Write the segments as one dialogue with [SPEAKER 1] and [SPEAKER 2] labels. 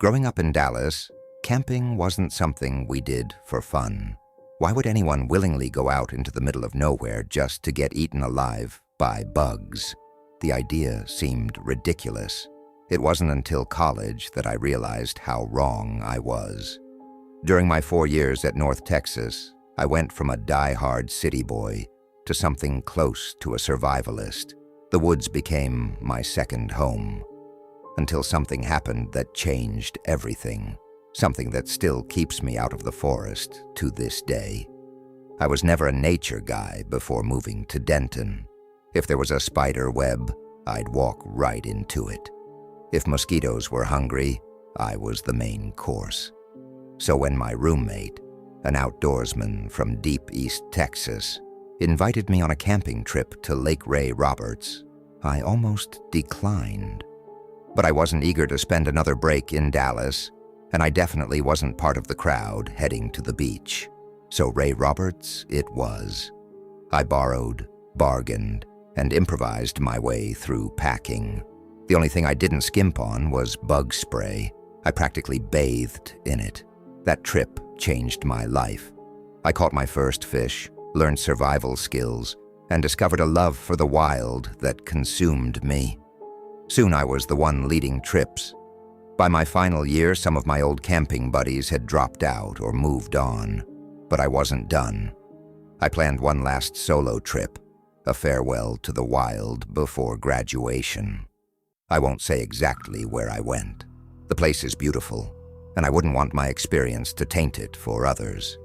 [SPEAKER 1] Growing up in Dallas, camping wasn't something we did for fun. Why would anyone willingly go out into the middle of nowhere just to get eaten alive by bugs? The idea seemed ridiculous. It wasn't until college that I realized how wrong I was. During my 4 years at North Texas, I went from a die-hard city boy to something close to a survivalist. The woods became my second home. Until something happened that changed everything. Something that still keeps me out of the forest to this day. I was never a nature guy before moving to Denton. If there was a spider web, I'd walk right into it. If mosquitoes were hungry, I was the main course. So when my roommate, an outdoorsman from deep East Texas, invited me on a camping trip to Lake Ray Roberts, I almost declined. But I wasn't eager to spend another break in Dallas, and I definitely wasn't part of the crowd heading to the beach. So Ray Roberts it was. I borrowed, bargained, and improvised my way through packing. The only thing I didn't skimp on was bug spray. I practically bathed in it. That trip changed my life. I caught my first fish, learned survival skills, and discovered a love for the wild that consumed me. Soon I was the one leading trips. By my final year, some of my old camping buddies had dropped out or moved on, but I wasn't done. I planned one last solo trip, a farewell to the wild before graduation. I won't say exactly where I went. The place is beautiful, and I wouldn't want my experience to taint it for others.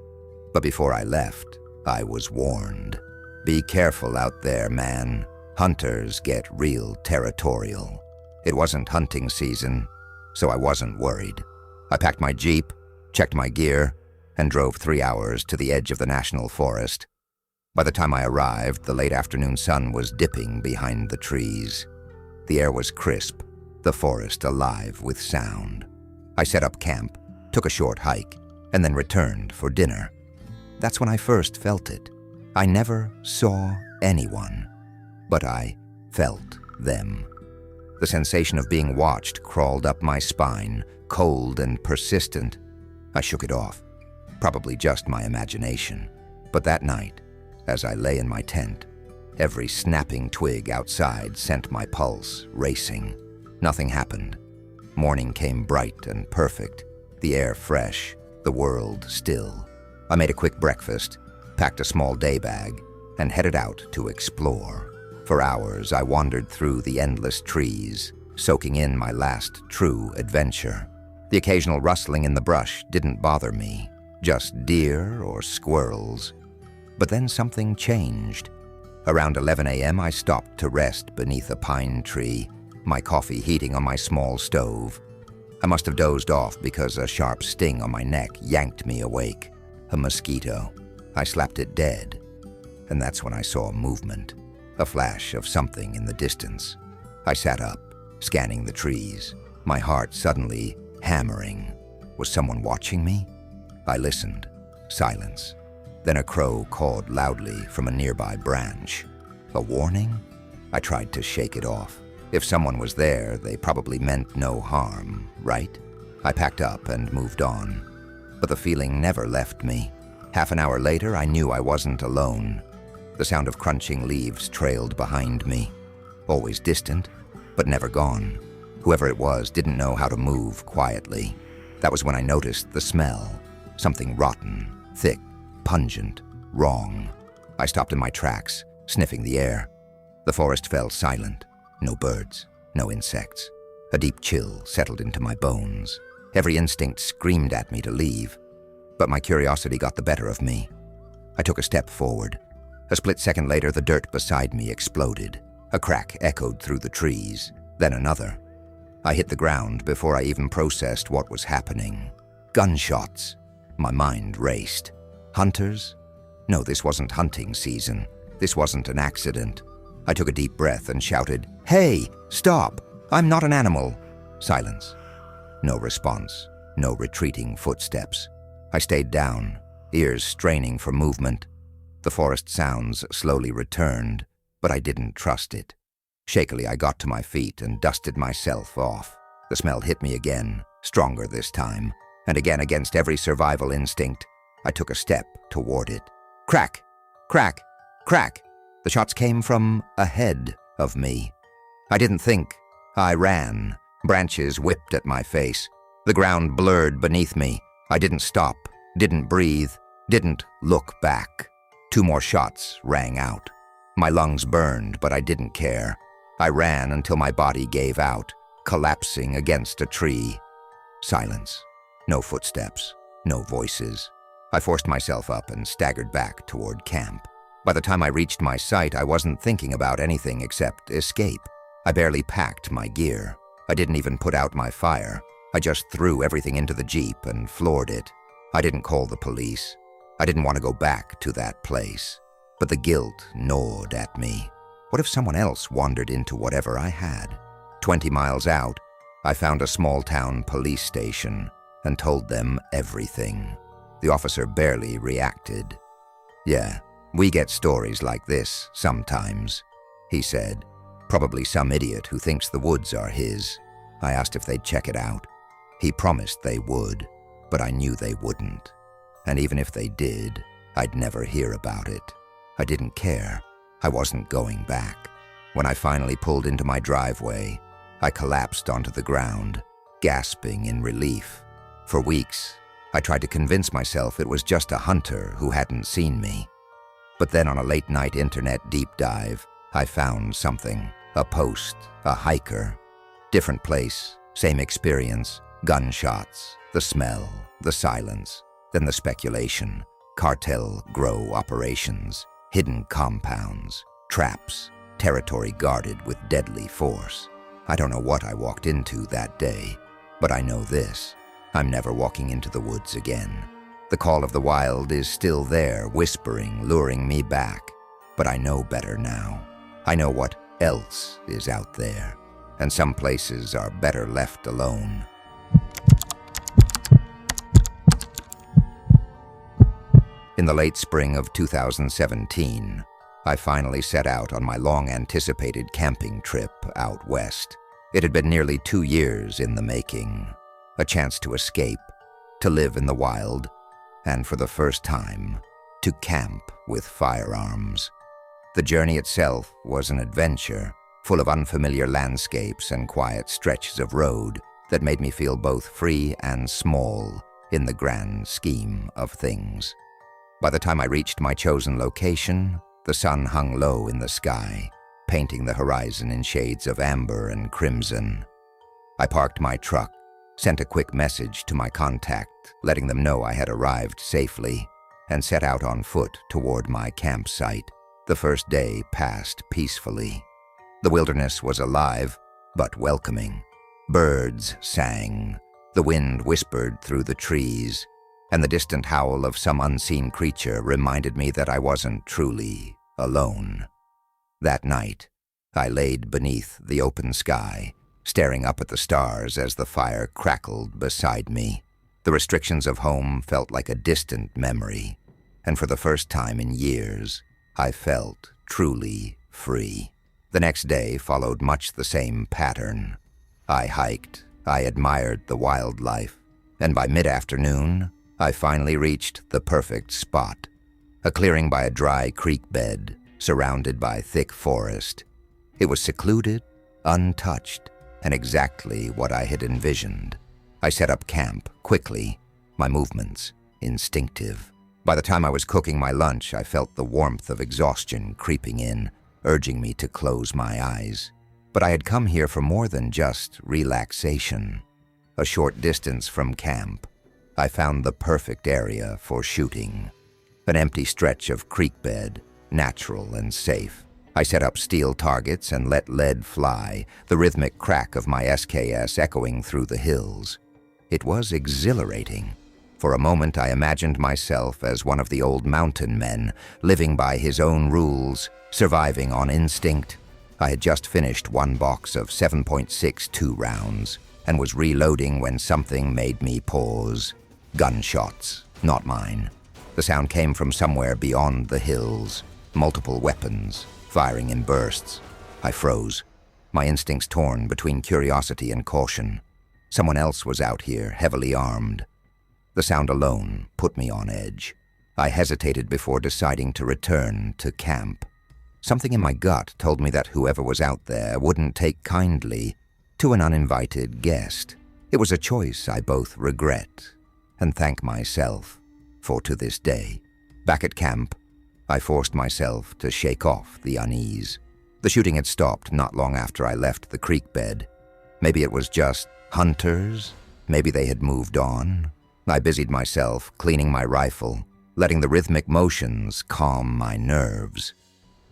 [SPEAKER 1] But before I left, I was warned. Be careful out there, man. Hunters get real territorial. It wasn't hunting season, so I wasn't worried. I packed my Jeep, checked my gear, and drove 3 hours to the edge of the national forest. By the time I arrived, the late afternoon sun was dipping behind the trees. The air was crisp, the forest alive with sound. I set up camp, took a short hike, and then returned for dinner. That's when I first felt it. I never saw anyone, but I felt them. The sensation of being watched crawled up my spine, cold and persistent. I shook it off, probably just my imagination. But that night, as I lay in my tent, every snapping twig outside sent my pulse racing. Nothing happened. Morning came bright and perfect, the air fresh, the world still. I made a quick breakfast, packed a small day bag, and headed out to explore. For hours, I wandered through the endless trees, soaking in my last true adventure. The occasional rustling in the brush didn't bother me, just deer or squirrels. But then something changed. Around 11 a.m., I stopped to rest beneath a pine tree, my coffee heating on my small stove. I must have dozed off because a sharp sting on my neck yanked me awake. A mosquito. I slapped it dead. And that's when I saw movement. A flash of something in the distance. I sat up, scanning the trees, my heart suddenly hammering. Was someone watching me? I listened. Silence. Then a crow cawed loudly from a nearby branch. A warning? I tried to shake it off. If someone was there, they probably meant no harm, right? I packed up and moved on. But the feeling never left me. Half an hour later, I knew I wasn't alone. The sound of crunching leaves trailed behind me. Always distant, but never gone. Whoever it was didn't know how to move quietly. That was when I noticed the smell. Something rotten, thick, pungent, wrong. I stopped in my tracks, sniffing the air. The forest fell silent. No birds, no insects. A deep chill settled into my bones. Every instinct screamed at me to leave. But my curiosity got the better of me. I took a step forward. A split second later, the dirt beside me exploded. A crack echoed through the trees, then another. I hit the ground before I even processed what was happening. Gunshots. My mind raced. Hunters? No, this wasn't hunting season. This wasn't an accident. I took a deep breath and shouted, "Hey, stop! I'm not an animal!" Silence. No response. No retreating footsteps. I stayed down, ears straining for movement. The forest sounds slowly returned, but I didn't trust it. Shakily, I got to my feet and dusted myself off. The smell hit me again, stronger this time, and again against every survival instinct, I took a step toward it. Crack! Crack! Crack! The shots came from ahead of me. I didn't think. I ran. Branches whipped at my face. The ground blurred beneath me. I didn't stop, didn't breathe, didn't look back. 2 more shots rang out. My lungs burned, but I didn't care. I ran until my body gave out, collapsing against a tree. Silence. No footsteps. No voices. I forced myself up and staggered back toward camp. By the time I reached my site, I wasn't thinking about anything except escape. I barely packed my gear. I didn't even put out my fire. I just threw everything into the Jeep and floored it. I didn't call the police. I didn't want to go back to that place. But the guilt gnawed at me. What if someone else wandered into whatever I had? 20 miles out, I found a small-town police station and told them everything. The officer barely reacted. "Yeah, we get stories like this sometimes," he said. "Probably some idiot who thinks the woods are his." I asked if they'd check it out. He promised they would, but I knew they wouldn't. And even if they did, I'd never hear about it. I didn't care. I wasn't going back. When I finally pulled into my driveway, I collapsed onto the ground, gasping in relief. For weeks, I tried to convince myself it was just a hunter who hadn't seen me. But then on a late-night internet deep dive, I found something. A post, a hiker. Different place, same experience, gunshots, the smell, the silence, then the speculation, cartel grow operations, hidden compounds, traps, territory guarded with deadly force. I don't know what I walked into that day, but I know this. I'm never walking into the woods again. The call of the wild is still there, whispering, luring me back. But I know better now. I know what else is out there, and some places are better left alone. In the late spring of 2017, I finally set out on my long-anticipated camping trip out west. It had been nearly 2 years in the making. A chance to escape, to live in the wild, and for the first time, to camp with firearms. The journey itself was an adventure, full of unfamiliar landscapes and quiet stretches of road that made me feel both free and small in the grand scheme of things. By the time I reached my chosen location, the sun hung low in the sky, painting the horizon in shades of amber and crimson. I parked my truck, sent a quick message to my contact, letting them know I had arrived safely, and set out on foot toward my campsite. The first day passed peacefully. The wilderness was alive, but welcoming. Birds sang, the wind whispered through the trees, and the distant howl of some unseen creature reminded me that I wasn't truly alone. That night, I laid beneath the open sky, staring up at the stars as the fire crackled beside me. The restrictions of home felt like a distant memory, and for the first time in years, I felt truly free. The next day followed much the same pattern. I hiked, I admired the wildlife, and by mid-afternoon, I finally reached the perfect spot. A clearing by a dry creek bed, surrounded by thick forest. It was secluded, untouched, and exactly what I had envisioned. I set up camp quickly, my movements instinctive. By the time I was cooking my lunch, I felt the warmth of exhaustion creeping in, urging me to close my eyes. But I had come here for more than just relaxation. A short distance from camp, I found the perfect area for shooting. An empty stretch of creek bed, natural and safe. I set up steel targets and let lead fly, the rhythmic crack of my SKS echoing through the hills. It was exhilarating. For a moment I imagined myself as one of the old mountain men, living by his own rules, surviving on instinct. I had just finished one box of 7.62 rounds and was reloading when something made me pause. Gunshots, not mine. The sound came from somewhere beyond the hills. Multiple weapons, firing in bursts. I froze, my instincts torn between curiosity and caution. Someone else was out here, heavily armed. The sound alone put me on edge. I hesitated before deciding to return to camp. Something in my gut told me that whoever was out there wouldn't take kindly to an uninvited guest. It was a choice I both regret and thank myself for to this day. Back at camp, I forced myself to shake off the unease. The shooting had stopped not long after I left the creek bed. Maybe it was just hunters. Maybe they had moved on. I busied myself cleaning my rifle, letting the rhythmic motions calm my nerves.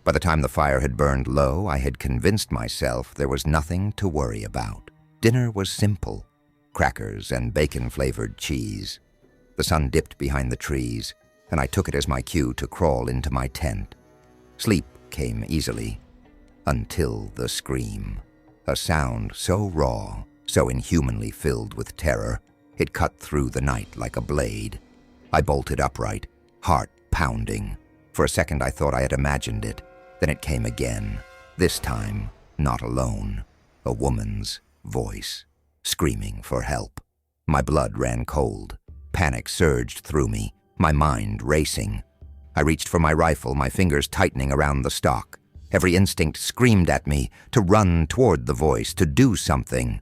[SPEAKER 1] By the time the fire had burned low, I had convinced myself there was nothing to worry about. Dinner was simple: crackers and bacon-flavored cheese. The sun dipped behind the trees, and I took it as my cue to crawl into my tent. Sleep came easily, until the scream. A sound so raw, so inhumanly filled with terror, it cut through the night like a blade. I bolted upright, heart pounding. For a second I thought I had imagined it. Then it came again. This time, not alone. A woman's voice, screaming for help. My blood ran cold. Panic surged through me, my mind racing. I reached for my rifle, my fingers tightening around the stock. Every instinct screamed at me to run toward the voice, to do something.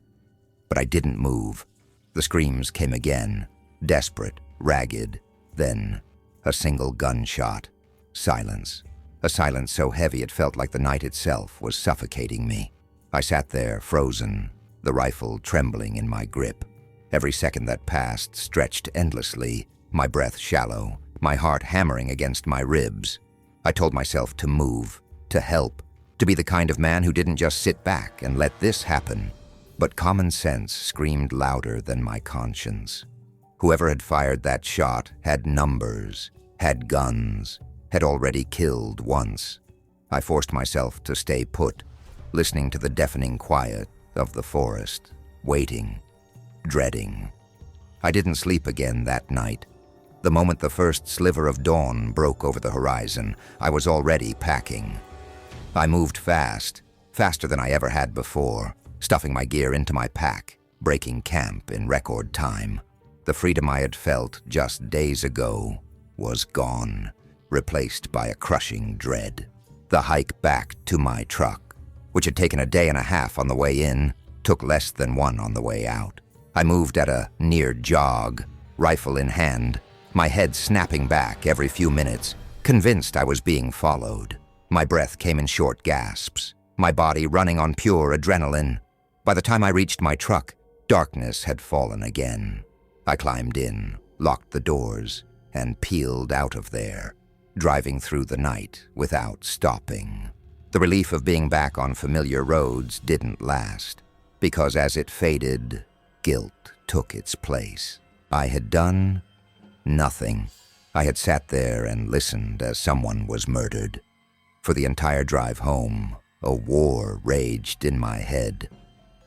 [SPEAKER 1] But I didn't move. The screams came again, desperate, ragged. Then, a single gunshot. Silence. A silence so heavy it felt like the night itself was suffocating me. I sat there, frozen, the rifle trembling in my grip. Every second that passed stretched endlessly, my breath shallow, my heart hammering against my ribs. I told myself to move, to help, to be the kind of man who didn't just sit back and let this happen. But common sense screamed louder than my conscience. Whoever had fired that shot had numbers, had guns, had already killed once. I forced myself to stay put, listening to the deafening quiet of the forest, waiting, dreading. I didn't sleep again that night. The moment the first sliver of dawn broke over the horizon, I was already packing. I moved fast, faster than I ever had before, stuffing my gear into my pack, breaking camp in record time. The freedom I had felt just days ago was gone, replaced by a crushing dread. The hike back to my truck, which had taken a day and a half on the way in, took less than one on the way out. I moved at a near jog, rifle in hand, my head snapping back every few minutes, convinced I was being followed. My breath came in short gasps, my body running on pure adrenaline. By the time I reached my truck, darkness had fallen again. I climbed in, locked the doors, and peeled out of there, driving through the night without stopping. The relief of being back on familiar roads didn't last, because as it faded, guilt took its place. I had done nothing. I had sat there and listened as someone was murdered. For the entire drive home, a war raged in my head.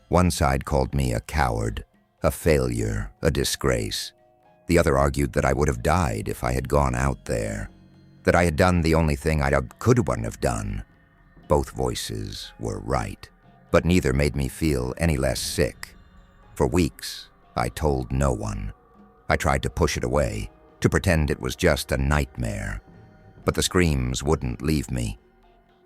[SPEAKER 1] One side called me a coward, a failure, a disgrace. The other argued that I would have died if I had gone out there, that I had done the only thing I couldn't have done. Both voices were right, but neither made me feel any less sick. For weeks, I told no one. I tried to push it away, to pretend it was just a nightmare. But the screams wouldn't leave me.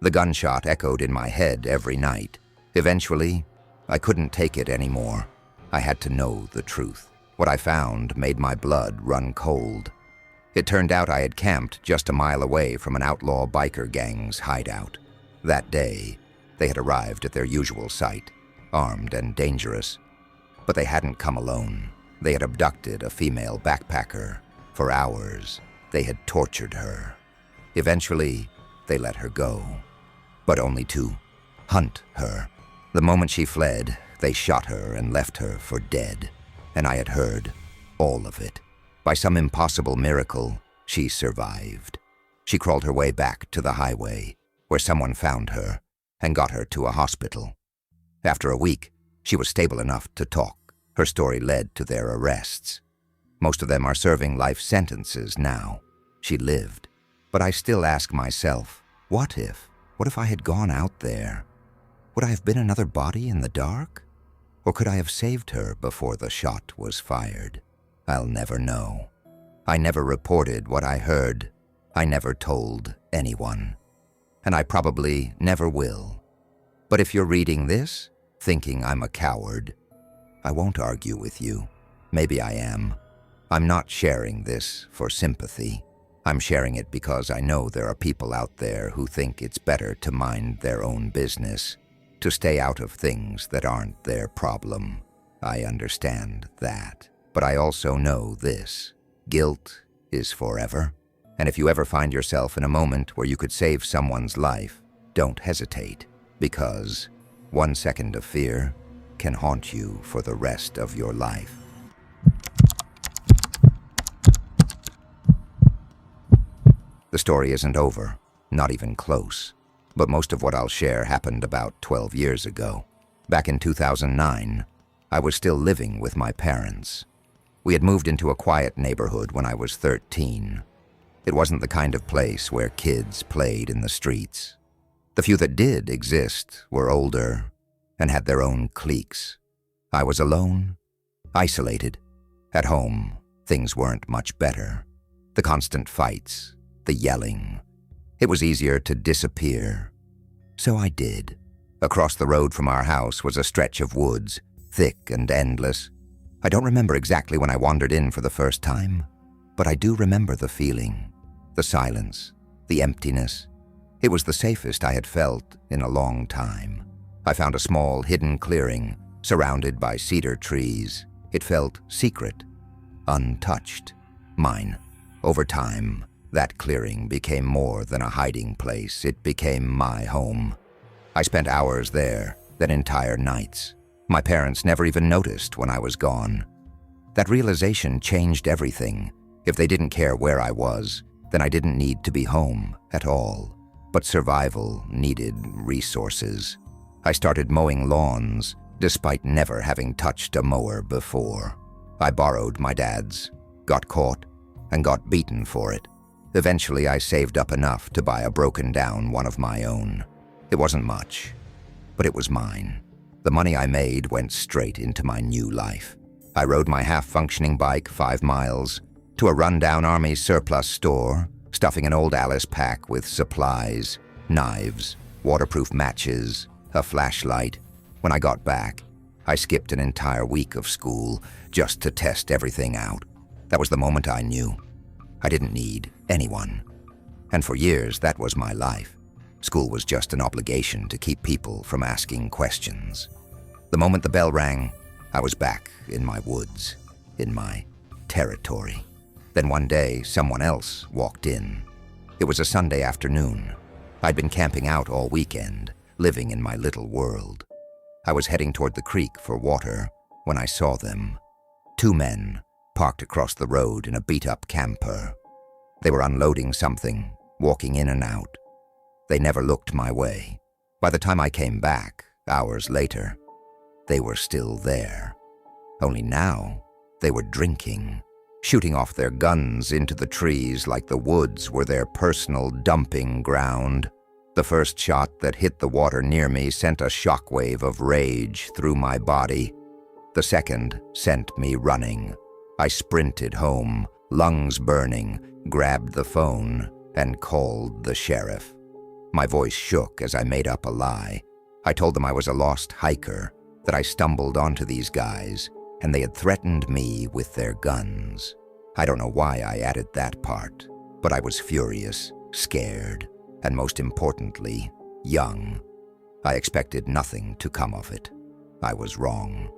[SPEAKER 1] The gunshot echoed in my head every night. Eventually, I couldn't take it anymore. I had to know the truth. What I found made my blood run cold. It turned out I had camped just a mile away from an outlaw biker gang's hideout. That day, they had arrived at their usual site, armed and dangerous. But they hadn't come alone. They had abducted a female backpacker. For hours, they had tortured her. Eventually, they let her go, but only to hunt her. The moment she fled, they shot her and left her for dead. And I had heard all of it. By some impossible miracle, she survived. She crawled her way back to the highway, where someone found her and got her to a hospital. After a week, she was stable enough to talk. Her story led to their arrests. Most of them are serving life sentences now. She lived. But I still ask myself, what if? What if I had gone out there? Would I have been another body in the dark? Or could I have saved her before the shot was fired? I'll never know. I never reported what I heard. I never told anyone. And I probably never will. But if you're reading this, thinking I'm a coward, I won't argue with you. Maybe I am. I'm not sharing this for sympathy. I'm sharing it because I know there are people out there who think it's better to mind their own business, to stay out of things that aren't their problem. I understand that. But I also know this. Guilt is forever. And if you ever find yourself in a moment where you could save someone's life, don't hesitate, because 1 second of fear can haunt you for the rest of your life. The story isn't over, not even close, but most of what I'll share happened about 12 years ago. Back in 2009, I was still living with my parents. We had moved into a quiet neighborhood when I was 13. It wasn't the kind of place where kids played in the streets. The few that did exist were older and had their own cliques. I was alone, isolated. At home, things weren't much better. The constant fights, the yelling. It was easier to disappear. So I did. Across the road from our house was a stretch of woods, thick and endless. I don't remember exactly when I wandered in for the first time, but I do remember the feeling, the silence, the emptiness. It was the safest I had felt in a long time. I found a small, hidden clearing, surrounded by cedar trees. It felt secret, untouched, mine. Over time, that clearing became more than a hiding place. It became my home. I spent hours there, then entire nights. My parents never even noticed when I was gone. That realization changed everything. If they didn't care where I was, then I didn't need to be home at all. But survival needed resources. I started mowing lawns, despite never having touched a mower before. I borrowed my dad's, got caught, and got beaten for it. Eventually, I saved up enough to buy a broken-down one of my own. It wasn't much, but it was mine. The money I made went straight into my new life. I rode my half-functioning bike 5 miles to a rundown Army surplus store, stuffing an old Alice pack with supplies, knives, waterproof matches, a flashlight. When I got back, I skipped an entire week of school just to test everything out. That was the moment I knew. I didn't need anyone. And for years, that was my life. School was just an obligation to keep people from asking questions. The moment the bell rang, I was back in my woods, in my territory. Then one day, someone else walked in. It was a Sunday afternoon. I'd been camping out all weekend, living in my little world. I was heading toward the creek for water when I saw them. 2 men, parked across the road in a beat-up camper. They were unloading something, walking in and out. They never looked my way. By the time I came back, hours later, they were still there. Only now, they were drinking, shooting off their guns into the trees like the woods were their personal dumping ground. The first shot that hit the water near me sent a shockwave of rage through my body. The second sent me running. I sprinted home, lungs burning, grabbed the phone, and called the sheriff. My voice shook as I made up a lie. I told them I was a lost hiker, that I stumbled onto these guys, and they had threatened me with their guns. I don't know why I added that part, but I was furious, scared, and most importantly, young. I expected nothing to come of it. I was wrong.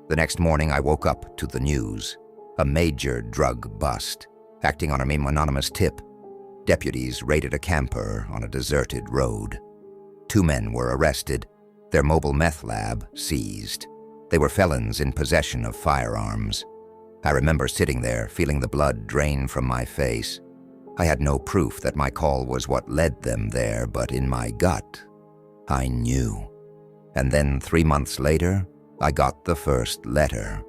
[SPEAKER 1] The next morning I woke up to the news. A major drug bust. Acting on an anonymous tip, deputies raided a camper on a deserted road. 2 men were arrested, their mobile meth lab seized. They were felons in possession of firearms. I remember sitting there, feeling the blood drain from my face. I had no proof that my call was what led them there, but in my gut, I knew. And then 3 months later, I got the first letter.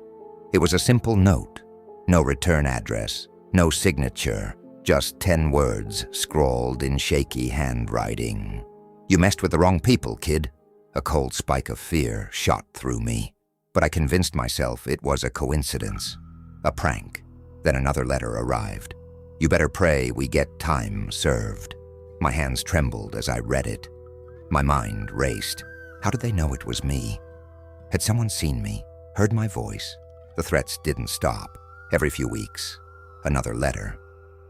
[SPEAKER 1] It was a simple note, no return address, no signature, just 10 words scrawled in shaky handwriting. "You messed with the wrong people, kid." A cold spike of fear shot through me. but I convinced myself it was a coincidence, a prank. Then another letter arrived. "You better pray we get time served." My hands trembled as I read it. My mind raced. How did they know it was me? Had someone seen me, heard my voice? The threats didn't stop. Every few weeks, another letter.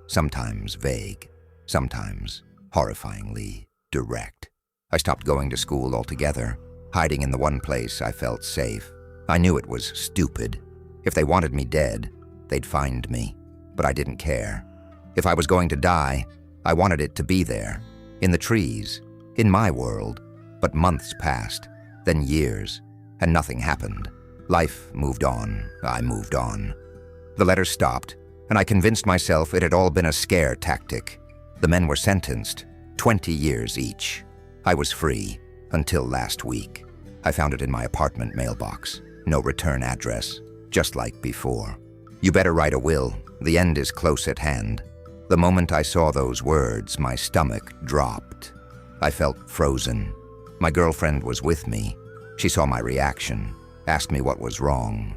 [SPEAKER 1] Sometimes vague, sometimes horrifyingly direct. I stopped going to school altogether, hiding in the one place I felt safe. I knew it was stupid. If they wanted me dead, they'd find me. But I didn't care. If I was going to die, I wanted it to be there, in the trees, in my world. But months passed, then years, and nothing happened. Life moved on. I moved on. The letters stopped, and I convinced myself it had all been a scare tactic. The men were sentenced, 20 years each. I was free, until last week. I found it in my apartment mailbox. No return address, just like before. "You better write a will. The end is close at hand." The moment I saw those words, my stomach dropped. I felt frozen. My girlfriend was with me. She saw my reaction, asked me what was wrong.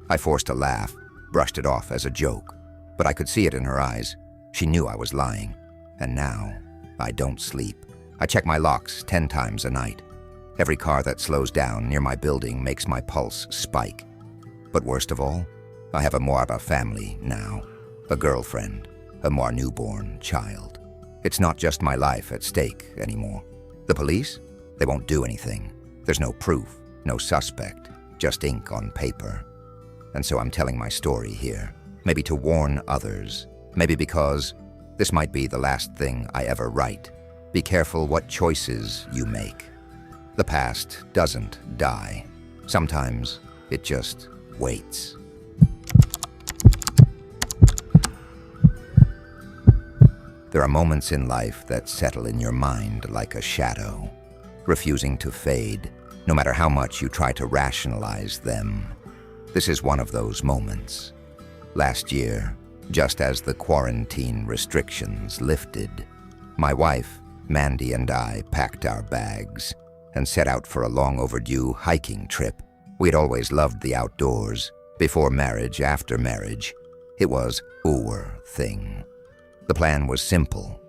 [SPEAKER 1] I forced a laugh, brushed it off as a joke, but I could see it in her eyes. She knew I was lying. And now, I don't sleep. I check my locks 10 times a night. Every car that slows down near my building makes my pulse spike. But worst of all, I have a Moaba family now. A girlfriend, a more newborn child. It's not just my life at stake anymore. The police? They won't do anything. There's no proof, no suspect, just ink on paper. And so I'm telling my story here, maybe to warn others, maybe because this might be the last thing I ever write. Be careful what choices you make. The past doesn't die. Sometimes it just waits. There are moments in life that settle in your mind like a shadow, refusing to fade, no matter how much you try to rationalize them. This is one of those moments. Last year, just as the quarantine restrictions lifted, my wife, Mandy, and I packed our bags and set out for a long overdue hiking trip. We had always loved the outdoors, before marriage, after marriage. It was our thing. The plan was simple.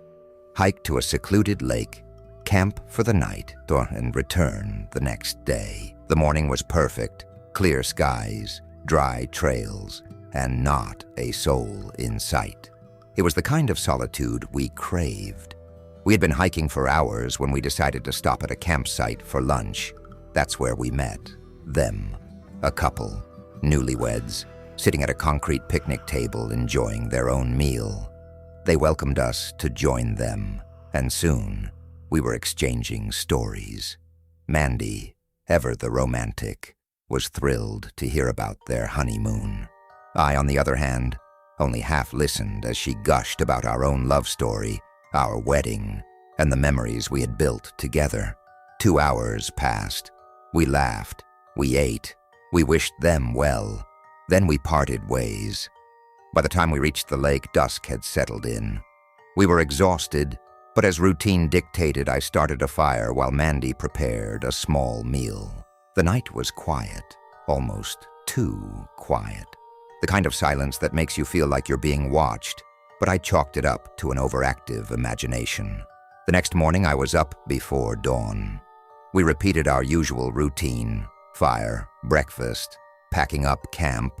[SPEAKER 1] Hike to a secluded lake, camp for the night, and return the next day. The morning was perfect. Clear skies, dry trails, and not a soul in sight. It was the kind of solitude we craved. We had been hiking for hours when we decided to stop at a campsite for lunch. That's where we met. Them. A couple, newlyweds, sitting at a concrete picnic table enjoying their own meal. They welcomed us to join them, and soon we were exchanging stories. Mandy, ever the romantic, was thrilled to hear about their honeymoon. I, on the other hand, only half listened as she gushed about our own love story, our wedding, and the memories we had built together. 2 hours passed. We laughed, we ate, we wished them well. Then we parted ways. By the time we reached the lake, dusk had settled in. We were exhausted, but as routine dictated, I started a fire while Mandy prepared a small meal. The night was quiet, almost too quiet. The kind of silence that makes you feel like you're being watched, but I chalked it up to an overactive imagination. The next morning, I was up before dawn. We repeated our usual routine: fire, breakfast, packing up camp.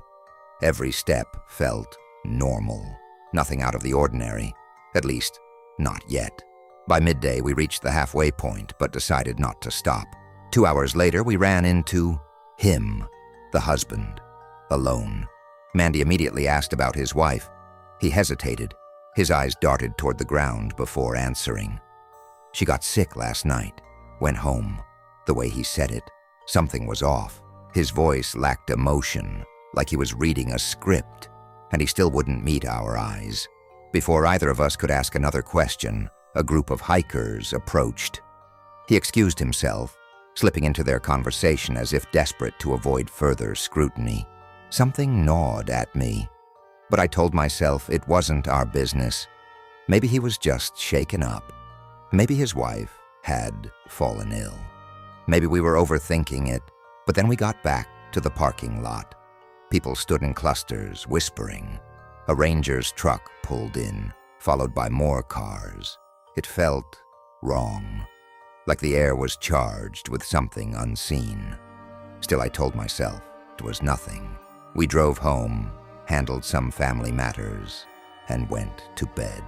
[SPEAKER 1] Every step felt normal, nothing out of the ordinary, at least not yet. By midday, we reached the halfway point, but decided not to stop. 2 hours later, we ran into him, the husband, alone. Mandy immediately asked about his wife. He hesitated. His eyes darted toward the ground before answering. She got sick last night, went home. The way he said it, something was off. His voice lacked emotion, like he was reading a script, and he still wouldn't meet our eyes. Before either of us could ask another question, a group of hikers approached. He excused himself, slipping into their conversation as if desperate to avoid further scrutiny. Something gnawed at me, but I told myself it wasn't our business. Maybe he was just shaken up. Maybe his wife had fallen ill. Maybe we were overthinking it, but then we got back to the parking lot. People stood in clusters, whispering. A ranger's truck pulled in, followed by more cars. It felt wrong, like the air was charged with something unseen. Still, I told myself it was nothing. We drove home, handled some family matters, and went to bed.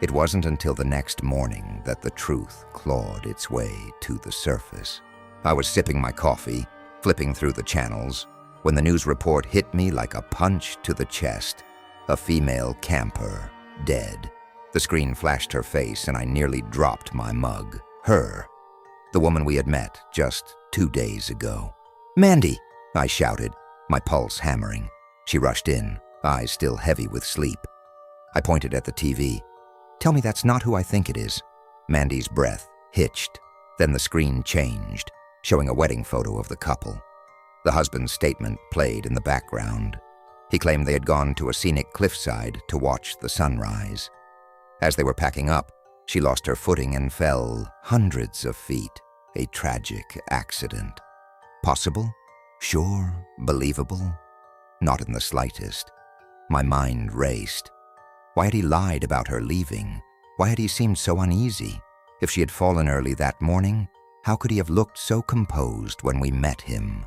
[SPEAKER 1] It wasn't until the next morning that the truth clawed its way to the surface. I was sipping my coffee, flipping through the channels, when the news report hit me like a punch to the chest. A female camper, dead. The screen flashed her face and I nearly dropped my mug. Her. The woman we had met just 2 days ago. "Mandy!" I shouted, my pulse hammering. She rushed in, eyes still heavy with sleep. I pointed at the TV. "Tell me that's not who I think it is." Mandy's breath hitched. Then the screen changed, showing a wedding photo of the couple. The husband's statement played in the background. He claimed they had gone to a scenic cliffside to watch the sunrise. As they were packing up, she lost her footing and fell hundreds of feet. A tragic accident. Possible? Sure? Believable? Not in the slightest. My mind raced. Why had he lied about her leaving? Why had he seemed so uneasy? If she had fallen early that morning, how could he have looked so composed when we met him?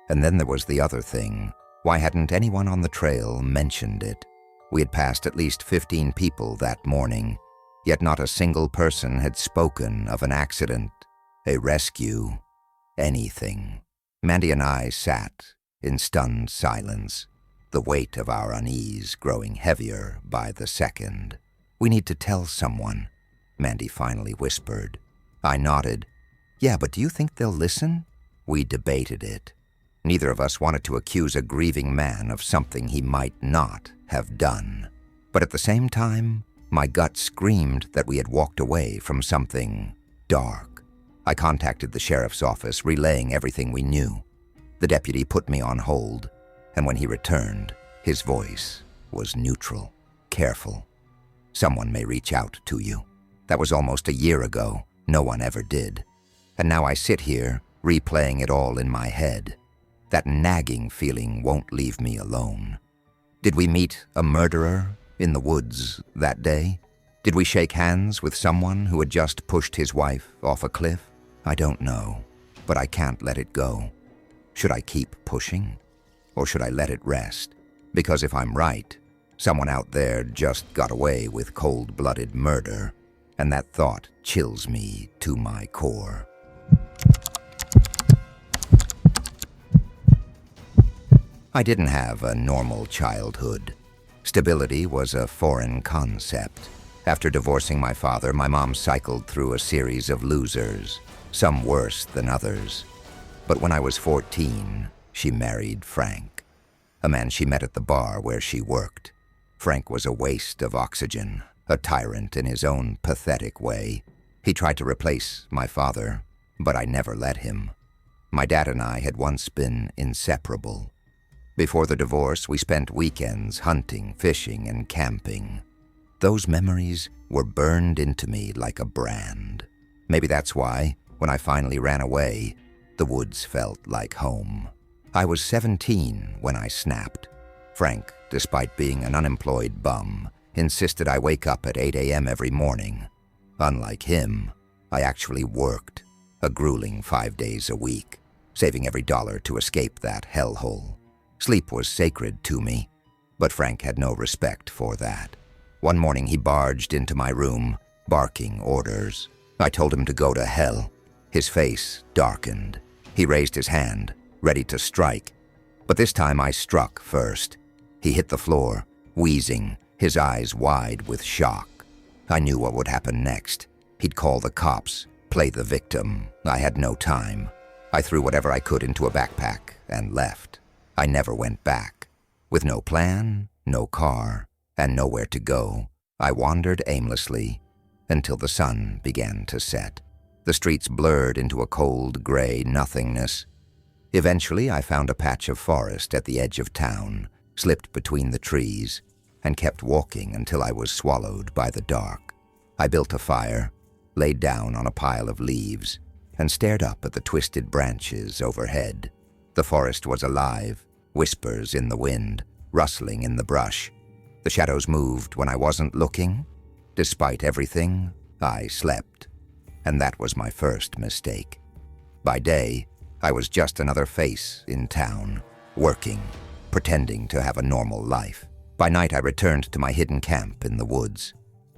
[SPEAKER 1] And then there was the other thing. Why hadn't anyone on the trail mentioned it? We had passed at least 15 people that morning, yet not a single person had spoken of an accident, a rescue, anything. Mandy and I sat in stunned silence, the weight of our unease growing heavier by the second. "We need to tell someone," Mandy finally whispered. I nodded. "Yeah, but do you think they'll listen?" We debated it. Neither of us wanted to accuse a grieving man of something he might not have done. But at the same time, my gut screamed that we had walked away from something dark. I contacted the sheriff's office, relaying everything we knew. The deputy put me on hold, and when he returned, his voice was neutral, careful. "Someone may reach out to you." That was almost a year ago. No one ever did. And now I sit here, replaying it all in my head. That nagging feeling won't leave me alone. Did we meet a murderer in the woods that day? Did we shake hands with someone who had just pushed his wife off a cliff? I don't know, but I can't let it go. Should I keep pushing? Or should I let it rest? Because if I'm right, someone out there just got away with cold-blooded murder, and that thought chills me to my core. I didn't have a normal childhood. Stability was a foreign concept. After divorcing my father, my mom cycled through a series of losers, some worse than others. But when I was 14, she married Frank, a man she met at the bar where she worked. Frank was a waste of oxygen, a tyrant in his own pathetic way. He tried to replace my father, but I never let him. My dad and I had once been inseparable. Before the divorce, we spent weekends hunting, fishing, and camping. Those memories were burned into me like a brand. Maybe that's why, when I finally ran away, the woods felt like home. I was 17 when I snapped. Frank, despite being an unemployed bum, insisted I wake up at 8 a.m. every morning. Unlike him, I actually worked, a grueling 5 days a week, saving every dollar to escape that hellhole. Sleep was sacred to me, but Frank had no respect for that. One morning he barged into my room, barking orders. I told him to go to hell. His face darkened. He raised his hand, ready to strike. But this time I struck first. He hit the floor, wheezing, his eyes wide with shock. I knew what would happen next. He'd call the cops, play the victim. I had no time. I threw whatever I could into a backpack and left. I never went back. With no plan, no car, and nowhere to go, I wandered aimlessly until the sun began to set. The streets blurred into a cold, gray nothingness. Eventually, I found a patch of forest at the edge of town, slipped between the trees, and kept walking until I was swallowed by the dark. I built a fire, laid down on a pile of leaves, and stared up at the twisted branches overhead. The forest was alive, whispers in the wind, rustling in the brush. The shadows moved when I wasn't looking. Despite everything, I slept. And that was my first mistake. By day, I was just another face in town, working, pretending to have a normal life. By night, I returned to my hidden camp in the woods.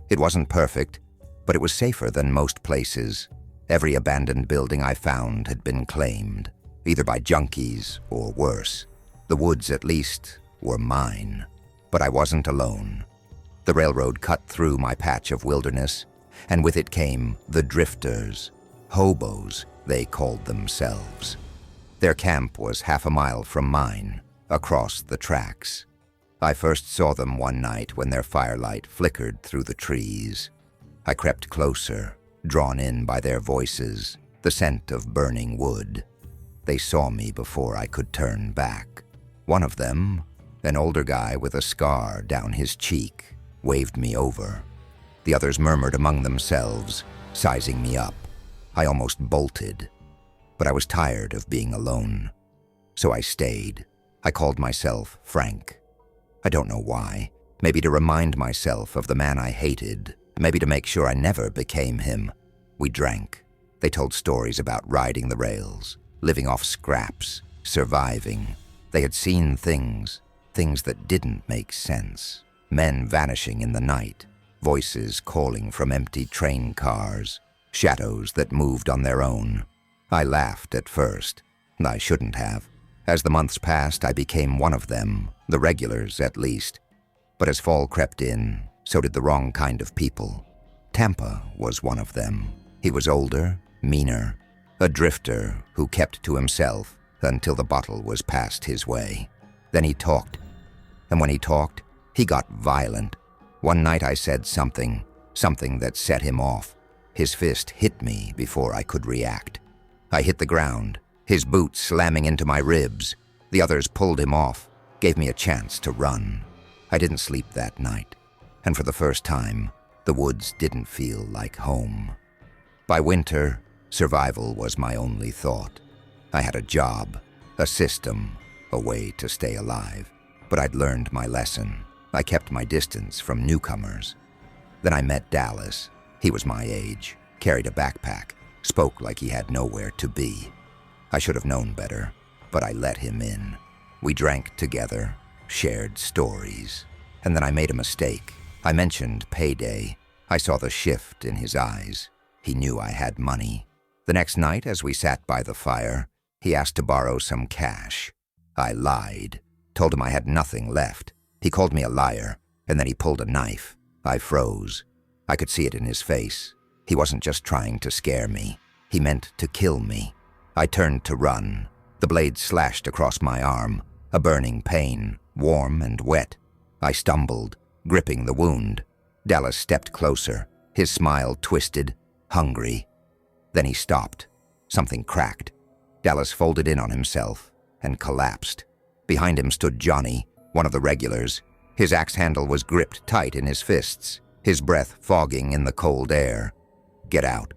[SPEAKER 1] It wasn't perfect, but it was safer than most places. Every abandoned building I found had been claimed, either by junkies or worse. The woods, at least, were mine. But I wasn't alone. The railroad cut through my patch of wilderness, and with it came the drifters, hobos, they called themselves. Their camp was half a mile from mine, across the tracks. I first saw them one night when their firelight flickered through the trees. I crept closer, drawn in by their voices, the scent of burning wood. They saw me before I could turn back. One of them, an older guy with a scar down his cheek, waved me over. The others murmured among themselves, sizing me up. I almost bolted, but I was tired of being alone. So I stayed. I called myself Frank. I don't know why. Maybe to remind myself of the man I hated. Maybe to make sure I never became him. We drank. They told stories about riding the rails, living off scraps, surviving. They had seen things that didn't make sense. Men vanishing in the night, voices calling from empty train cars, shadows that moved on their own. I laughed at first. I shouldn't have. As the months passed, I became one of them, the regulars at least. But as fall crept in, so did the wrong kind of people. Tampa was one of them. He was older, meaner, a drifter who kept to himself until the bottle was passed his way. Then he talked. And when he talked, he got violent. One night I said something that set him off. His fist hit me before I could react. I hit the ground, his boot slamming into my ribs. The others pulled him off, gave me a chance to run. I didn't sleep that night, and for the first time, the woods didn't feel like home. By winter, survival was my only thought. I had a job, a system, a way to stay alive. But I'd learned my lesson. I kept my distance from newcomers. Then I met Dallas. He was my age, carried a backpack, spoke like he had nowhere to be. I should have known better, but I let him in. We drank together, shared stories. And then I made a mistake. I mentioned payday. I saw the shift in his eyes. He knew I had money. The next night, as we sat by the fire, he asked to borrow some cash. I lied. Told him I had nothing left. He called me a liar, and then he pulled a knife. I froze. I could see it in his face. He wasn't just trying to scare me. He meant to kill me. I turned to run. The blade slashed across my arm, a burning pain, warm and wet. I stumbled, gripping the wound. Dallas stepped closer, his smile twisted, hungry. Then he stopped. Something cracked. Dallas folded in on himself and collapsed. Behind him stood Johnny, one of the regulars. His axe handle was gripped tight in his fists, his breath fogging in the cold air. "Get out,"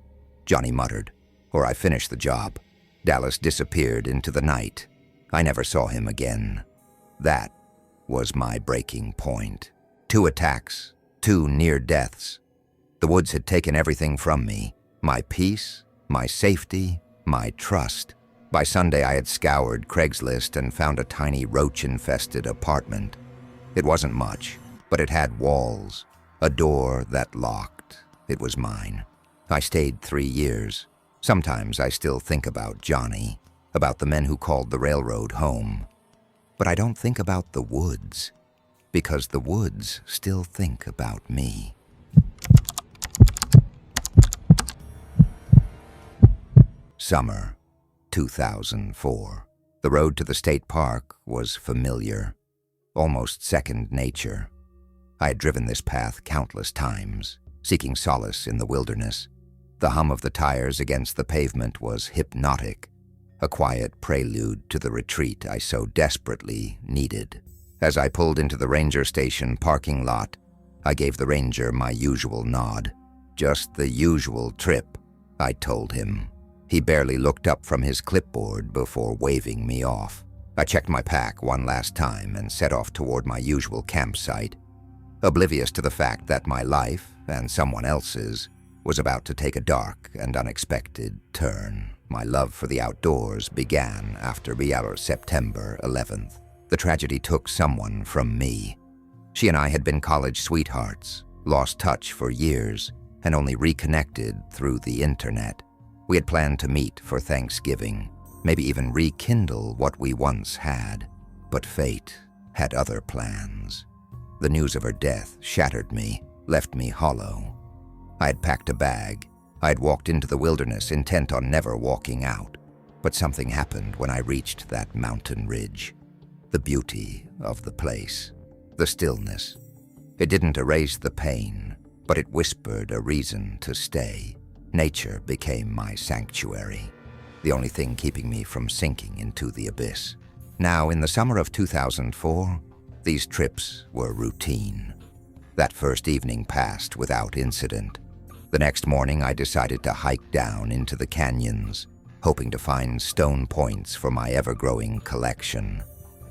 [SPEAKER 1] Johnny muttered, "or I finish the job." Dallas disappeared into the night. I never saw him again. That was my breaking point. 2 attacks, 2 near deaths. The woods had taken everything from me, my peace, my safety, my trust. By Sunday, I had scoured Craigslist and found a tiny roach-infested apartment. It wasn't much, but it had walls, a door that locked. It was mine. I stayed 3 years. Sometimes I still think about Johnny, about the men who called the railroad home. But I don't think about the woods, because the woods still think about me. Summer, 2004. The road to the state park was familiar, almost second nature. I had driven this path countless times, seeking solace in the wilderness. The hum of the tires against the pavement was hypnotic, a quiet prelude to the retreat I so desperately needed. As I pulled into the ranger station parking lot, I gave the ranger my usual nod. Just the usual trip, I told him. He barely looked up from his clipboard before waving me off. I checked my pack one last time and set off toward my usual campsite, oblivious to the fact that my life, and someone else's, was about to take a dark and unexpected turn. My love for the outdoors began after September 11th. The tragedy took someone from me. She and I had been college sweethearts, lost touch for years, and only reconnected through the internet. We had planned to meet for Thanksgiving, maybe even rekindle what we once had. But fate had other plans. The news of her death shattered me, left me hollow. I had packed a bag. I had walked into the wilderness intent on never walking out. But something happened when I reached that mountain ridge. The beauty of the place. The stillness. It didn't erase the pain, but it whispered a reason to stay. Nature became my sanctuary, the only thing keeping me from sinking into the abyss. Now, in the summer of 2004, these trips were routine. That first evening passed without incident. The next morning, I decided to hike down into the canyons, hoping to find stone points for my ever-growing collection.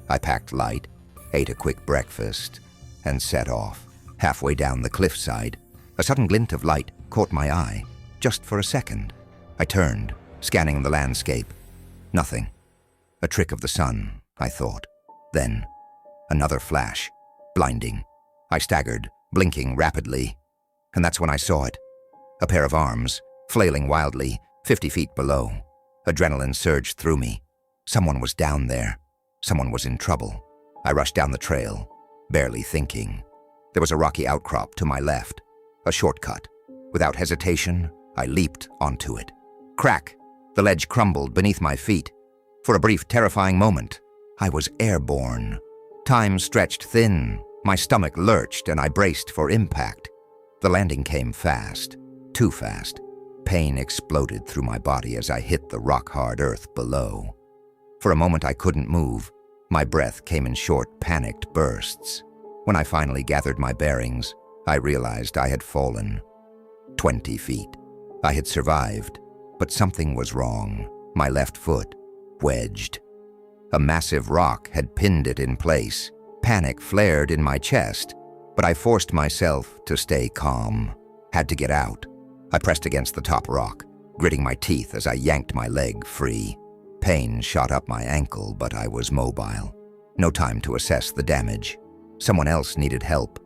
[SPEAKER 1] I packed light, ate a quick breakfast, and set off. Halfway down the cliffside, a sudden glint of light caught my eye, just for a second. I turned, scanning the landscape. Nothing. A trick of the sun, I thought. Then, another flash, blinding. I staggered, blinking rapidly, and that's when I saw it. A pair of arms, flailing wildly, 50 feet below. Adrenaline surged through me. Someone was down there. Someone was in trouble. I rushed down the trail, barely thinking. There was a rocky outcrop to my left, a shortcut. Without hesitation, I leaped onto it. Crack! The ledge crumbled beneath my feet. For a brief, terrifying moment, I was airborne. Time stretched thin, my stomach lurched, and I braced for impact. The landing came fast, too fast. Pain exploded through my body as I hit the rock-hard earth below. For a moment, I couldn't move. My breath came in short, panicked bursts. When I finally gathered my bearings, I realized I had fallen 20 feet. I had survived, but something was wrong. My left foot wedged. A massive rock had pinned it in place. Panic flared in my chest, but I forced myself to stay calm. Had to get out. I pressed against the top rock, gritting my teeth as I yanked my leg free. Pain shot up my ankle, but I was mobile. No time to assess the damage. Someone else needed help.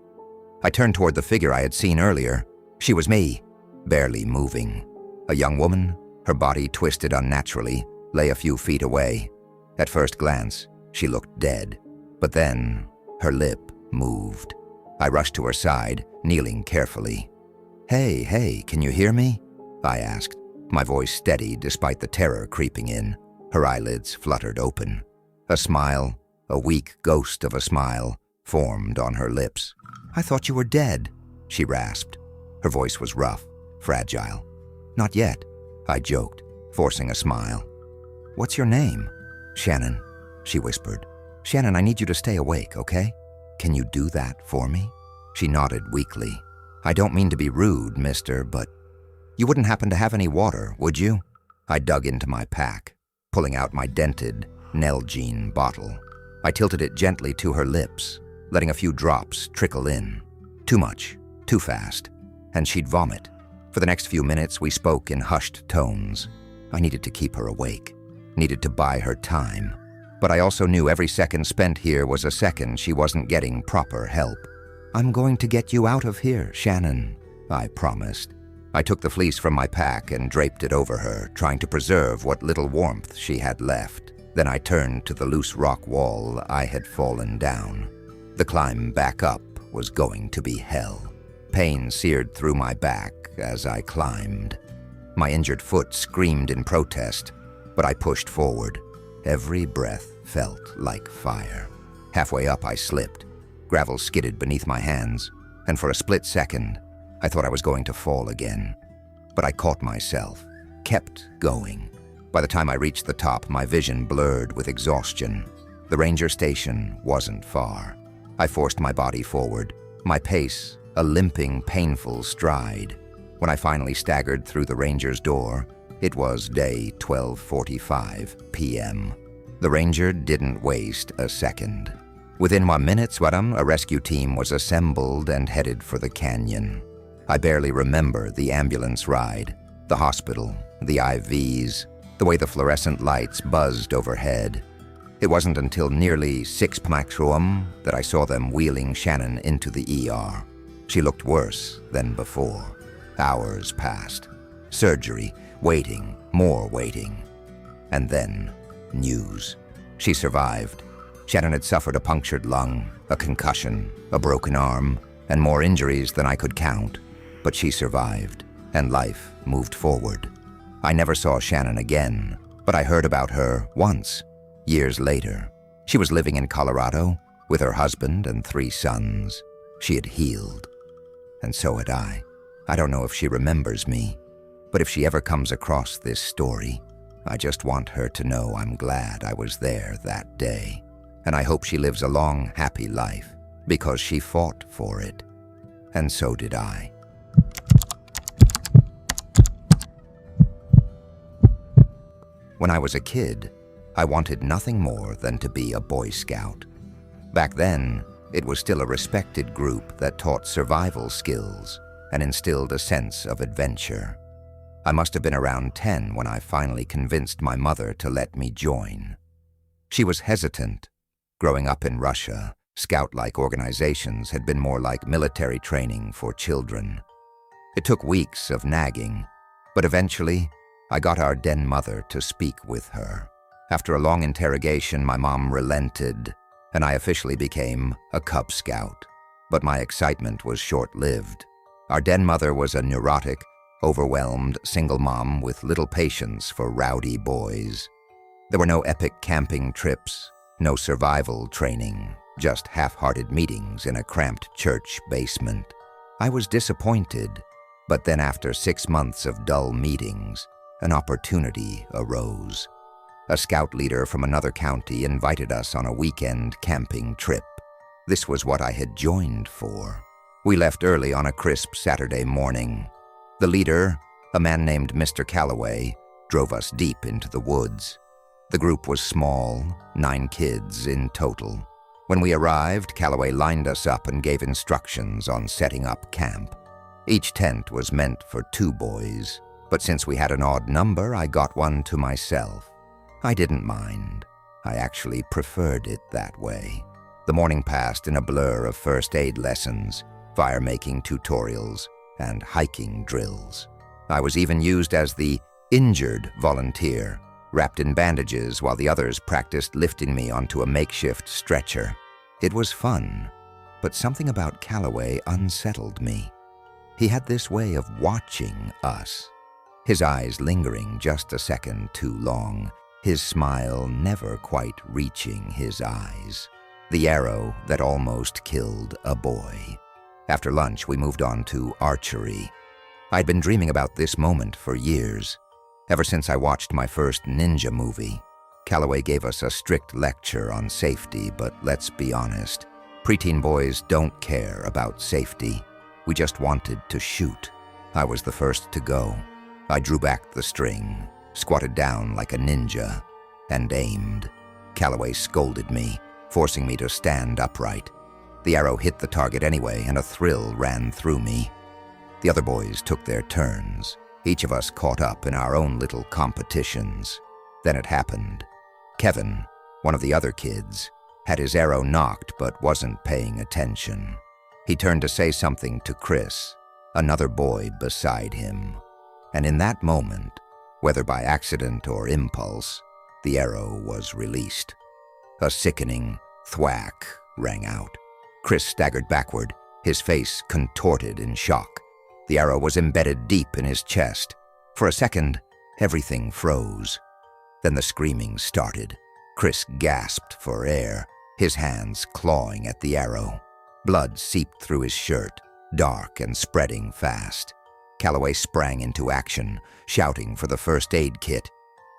[SPEAKER 1] I turned toward the figure I had seen earlier. She was me, barely moving. A young woman, her body twisted unnaturally, lay a few feet away. At first glance, she looked dead, but then her lip moved. I rushed to her side, kneeling carefully. Hey, can you hear me?" I asked, my voice steady despite the terror creeping in. Her eyelids fluttered open. A smile, a weak ghost of a smile, formed on her lips. "I thought you were dead," she rasped. Her voice was rough, fragile. "Not yet," I joked, forcing a smile. "What's your name?" "Shannon," she whispered. "Shannon, I need you to stay awake, okay? Can you do that for me?" She nodded weakly. "I don't mean to be rude, mister, but you wouldn't happen to have any water, would you?" I dug into my pack, pulling out my dented Nalgene bottle. I tilted it gently to her lips, letting a few drops trickle in. Too much, too fast, and she'd vomit. For the next few minutes, we spoke in hushed tones. I needed to keep her awake, needed to buy her time. But I also knew every second spent here was a second she wasn't getting proper help. "I'm going to get you out of here, Shannon," I promised. I took the fleece from my pack and draped it over her, trying to preserve what little warmth she had left. Then I turned to the loose rock wall I had fallen down. The climb back up was going to be hell. Pain seared through my back as I climbed. My injured foot screamed in protest, but I pushed forward. Every breath felt like fire. Halfway up, I slipped. Gravel skidded beneath my hands, and for a split second, I thought I was going to fall again. But I caught myself, kept going. By the time I reached the top, my vision blurred with exhaustion. The ranger station wasn't far. I forced my body forward, my pace a limping, painful stride. When I finally staggered through the ranger's door, It was day 12:45 p.m. The ranger didn't waste a second. Within 1 minute, a rescue team was assembled and headed for the canyon. I barely remember the ambulance ride, the hospital, the IVs, the way the fluorescent lights buzzed overhead. It wasn't until nearly 6 p.m. that I saw them wheeling Shannon into the ER. She looked worse than before. Hours passed. Surgery, waiting, more waiting. And then, news. She survived. Shannon had suffered a punctured lung, a concussion, a broken arm, and more injuries than I could count. But she survived, and life moved forward. I never saw Shannon again, but I heard about her once, years later. She was living in Colorado with her husband and 3 sons. She had healed. And so had I. I don't know if she remembers me, but if she ever comes across this story, I just want her to know I'm glad I was there that day. And I hope she lives a long, happy life, because she fought for it. And so did I. When I was a kid, I wanted nothing more than to be a Boy Scout. Back then, it was still a respected group that taught survival skills and instilled a sense of adventure. I must have been around 10 when I finally convinced my mother to let me join. She was hesitant. Growing up in Russia, Scout-like organizations had been more like military training for children. It took weeks of nagging, but eventually, I got our den mother to speak with her. After a long interrogation, my mom relented, and I officially became a Cub Scout. But my excitement was short-lived. Our den mother was a neurotic, overwhelmed single mom with little patience for rowdy boys. There were no epic camping trips, no survival training, just half-hearted meetings in a cramped church basement. I was disappointed, but then after 6 months of dull meetings, an opportunity arose. A scout leader from another county invited us on a weekend camping trip. This was what I had joined for. We left early on a crisp Saturday morning. The leader, a man named Mr. Calloway, drove us deep into the woods. The group was small, 9 kids in total. When we arrived, Calloway lined us up and gave instructions on setting up camp. Each tent was meant for 2 boys, but since we had an odd number, I got one to myself. I didn't mind. I actually preferred it that way. The morning passed in a blur of first aid lessons, fire-making tutorials, and hiking drills. I was even used as the injured volunteer, wrapped in bandages while the others practiced lifting me onto a makeshift stretcher. It was fun, but something about Calloway unsettled me. He had this way of watching us, his eyes lingering just a second too long, his smile never quite reaching his eyes. The arrow that almost killed a boy. After lunch, we moved on to archery. I'd been dreaming about this moment for years. Ever since I watched my first ninja movie, Calloway gave us a strict lecture on safety, but let's be honest, preteen boys don't care about safety. We just wanted to shoot. I was the first to go. I drew back the string, squatted down like a ninja, and aimed. Calloway scolded me, forcing me to stand upright. The arrow hit the target anyway, and a thrill ran through me. The other boys took their turns, each of us caught up in our own little competitions. Then it happened. Kevin, one of the other kids, had his arrow knocked but wasn't paying attention. He turned to say something to Chris, another boy beside him. And in that moment, whether by accident or impulse, the arrow was released. A sickening thwack rang out. Chris staggered backward, his face contorted in shock. The arrow was embedded deep in his chest. For a second, everything froze. Then the screaming started. Chris gasped for air, his hands clawing at the arrow. Blood seeped through his shirt, dark and spreading fast. Calloway sprang into action, shouting for the first aid kit.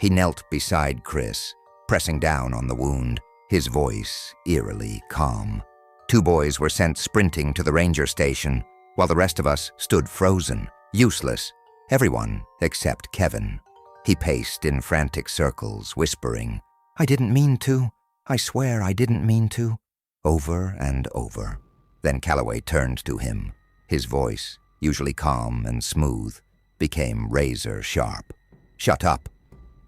[SPEAKER 1] He knelt beside Chris, pressing down on the wound, his voice eerily calm. 2 boys were sent sprinting to the ranger station, while the rest of us stood frozen, useless, everyone except Kevin. He paced in frantic circles, whispering, "I didn't mean to. I swear I didn't mean to," over and over. Then Calloway turned to him. His voice, usually calm and smooth, became razor sharp. "Shut up."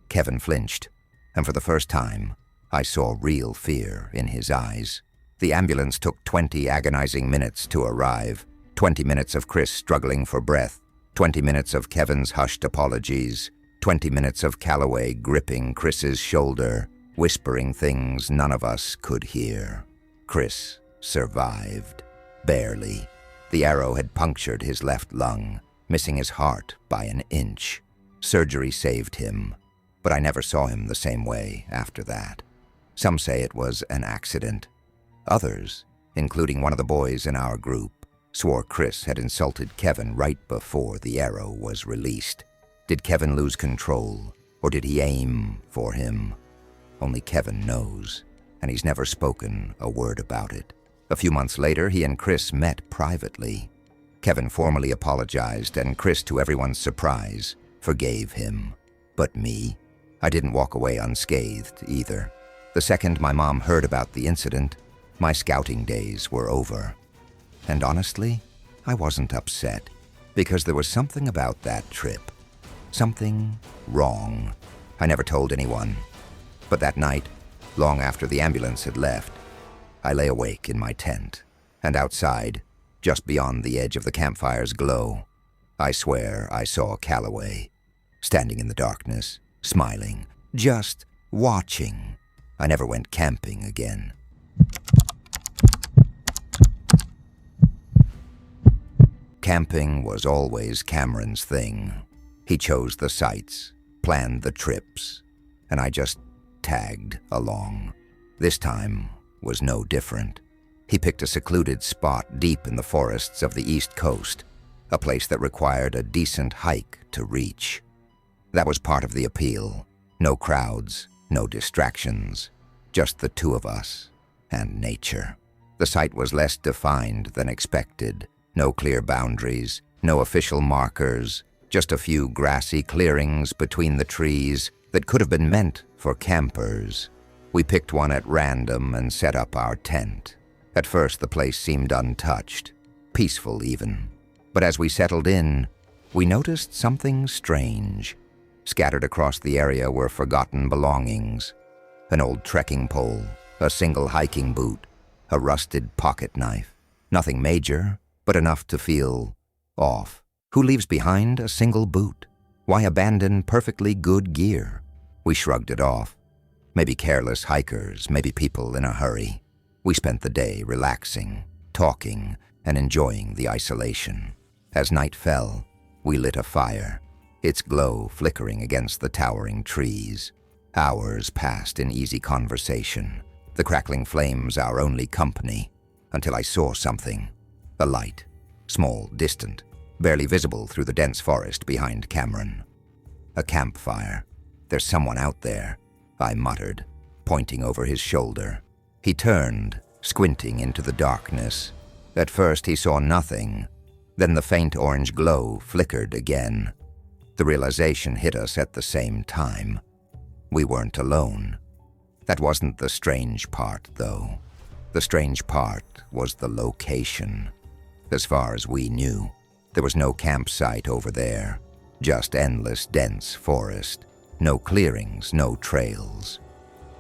[SPEAKER 1] Kevin flinched, and for the first time, I saw real fear in his eyes. The ambulance took 20 agonizing minutes to arrive, 20 minutes of Chris struggling for breath, 20 minutes of Kevin's hushed apologies, 20 minutes of Calloway gripping Chris's shoulder, whispering things none of us could hear. Chris survived. Barely. The arrow had punctured his left lung, missing his heart by an inch. Surgery saved him, but I never saw him the same way after that. Some say it was an accident. Others, including one of the boys in our group, swore Chris had insulted Kevin right before the arrow was released. Did Kevin lose control, or did he aim for him? Only Kevin knows, and he's never spoken a word about it. A few months later, he and Chris met privately. Kevin formally apologized, and Chris, to everyone's surprise, forgave him. But me? I didn't walk away unscathed either. The second my mom heard about the incident, my scouting days were over. And honestly, I wasn't upset, because there was something about that trip. Something wrong. I never told anyone. But that night, long after the ambulance had left, I lay awake in my tent, and outside, just beyond the edge of the campfire's glow, I swear I saw Calloway, standing in the darkness, smiling, just watching. I never went camping again. Camping was always Cameron's thing. He chose the sites, planned the trips, and I just tagged along. This time was no different. He picked a secluded spot deep in the forests of the East Coast, a place that required a decent hike to reach. That was part of the appeal. No crowds, no distractions, just the two of us and nature. The site was less defined than expected. No clear boundaries, no official markers, just a few grassy clearings between the trees that could have been meant for campers. We picked one at random and set up our tent. At first, the place seemed untouched, peaceful even. But as we settled in, we noticed something strange. Scattered across the area were forgotten belongings. An old trekking pole, a single hiking boot, a rusted pocket knife. Nothing major, but enough to feel off. Who leaves behind a single boot? Why abandon perfectly good gear? We shrugged it off. Maybe careless hikers, maybe people in a hurry. We spent the day relaxing, talking, and enjoying the isolation. As night fell, we lit a fire, its glow flickering against the towering trees. Hours passed in easy conversation, the crackling flames our only company, until I saw something. A light, small, distant, barely visible through the dense forest behind Cameron. A campfire. "There's someone out there," I muttered, pointing over his shoulder. He turned, squinting into the darkness. At first he saw nothing, then the faint orange glow flickered again. The realization hit us at the same time. We weren't alone. That wasn't the strange part, though. The strange part was the location. As far as we knew, there was no campsite over there, just endless dense forest. No clearings, no trails.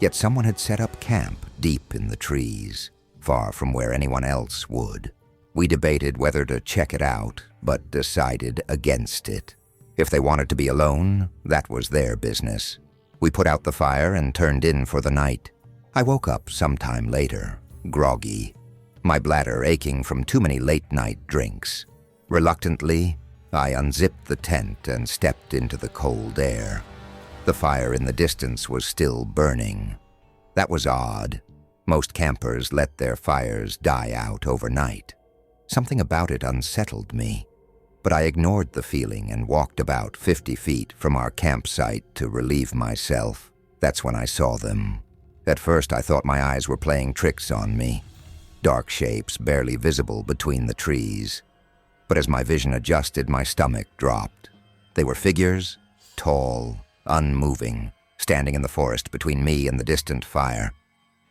[SPEAKER 1] Yet someone had set up camp deep in the trees, far from where anyone else would. We debated whether to check it out, but decided against it. If they wanted to be alone, that was their business. We put out the fire and turned in for the night. I woke up sometime later, groggy, my bladder aching from too many late-night drinks. Reluctantly, I unzipped the tent and stepped into the cold air. The fire in the distance was still burning. That was odd. Most campers let their fires die out overnight. Something about it unsettled me. But I ignored the feeling and walked about 50 feet from our campsite to relieve myself. That's when I saw them. At first I thought my eyes were playing tricks on me. Dark shapes barely visible between the trees. But as my vision adjusted, my stomach dropped. They were figures, tall, unmoving, standing in the forest between me and the distant fire.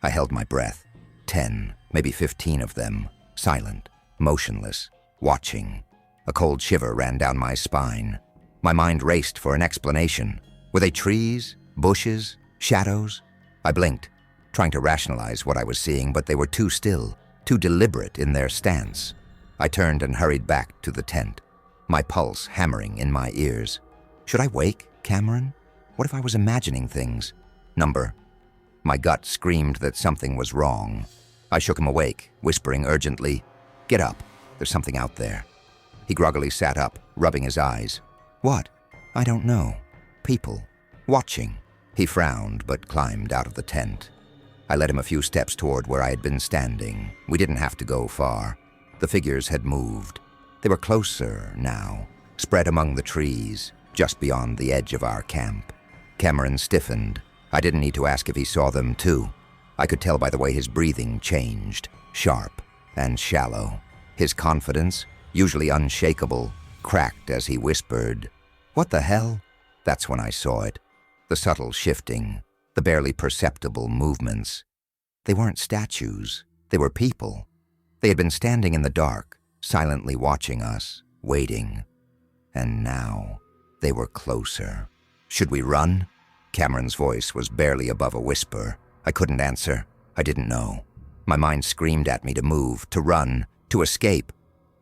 [SPEAKER 1] I held my breath. 10, maybe 15 of them, silent, motionless, watching. A cold shiver ran down my spine. My mind raced for an explanation. Were they trees, bushes, shadows? I blinked, trying to rationalize what I was seeing, but they were too still, too deliberate in their stance. I turned and hurried back to the tent, my pulse hammering in my ears. Should I wake Cameron? What if I was imagining things? Number. My gut screamed that something was wrong. I shook him awake, whispering urgently, "Get up, there's something out there." He groggily sat up, rubbing his eyes. "What?" "I don't know. People. Watching." He frowned, but climbed out of the tent. I led him a few steps toward where I had been standing. We didn't have to go far. The figures had moved. They were closer now, spread among the trees, just beyond the edge of our camp. Cameron stiffened. I didn't need to ask if he saw them too. I could tell by the way his breathing changed, sharp and shallow. His confidence, usually unshakable, cracked as he whispered, "What the hell?" That's when I saw it. The subtle shifting, the barely perceptible movements. They weren't statues. They were people. They had been standing in the dark, silently watching us, waiting. And now, they were closer. "Should we run?" Cameron's voice was barely above a whisper. I couldn't answer. I didn't know. My mind screamed at me to move, to run, to escape.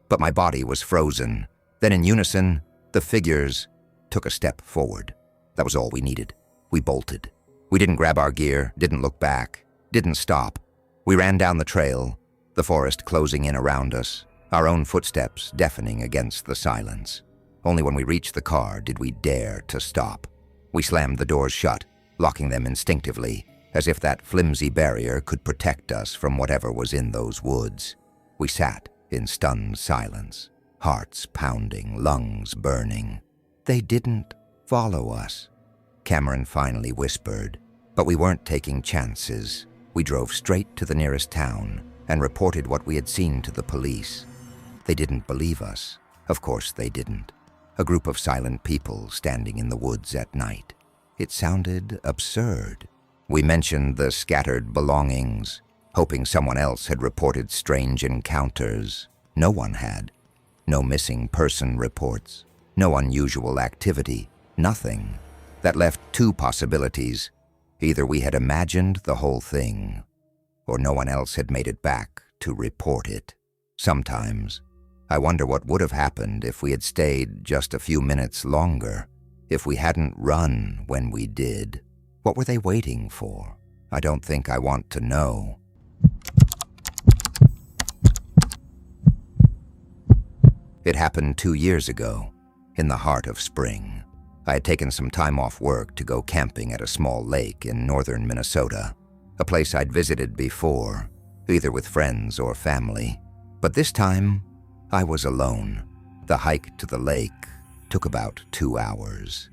[SPEAKER 1] But my body was frozen. Then in unison, the figures took a step forward. That was all we needed. We bolted. We didn't grab our gear, didn't look back, didn't stop. We ran down the trail, the forest closing in around us, our own footsteps deafening against the silence. Only when we reached the car did we dare to stop. We slammed the doors shut, locking them instinctively, as if that flimsy barrier could protect us from whatever was in those woods. We sat in stunned silence, hearts pounding, lungs burning. "They didn't follow us," Cameron finally whispered. But we weren't taking chances. We drove straight to the nearest town and reported what we had seen to the police. They didn't believe us. Of course they didn't. A group of silent people standing in the woods at night. It sounded absurd. We mentioned the scattered belongings, hoping someone else had reported strange encounters. No one had. No missing person reports. No unusual activity. Nothing. That left two possibilities. Either we had imagined the whole thing, or no one else had made it back to report it. Sometimes, I wonder what would have happened if we had stayed just a few minutes longer, if we hadn't run when we did. What were they waiting for? I don't think I want to know. It happened 2 years ago, in the heart of spring. I had taken some time off work to go camping at a small lake in northern Minnesota, a place I'd visited before, either with friends or family. But this time, I was alone. The hike to the lake took about 2 hours,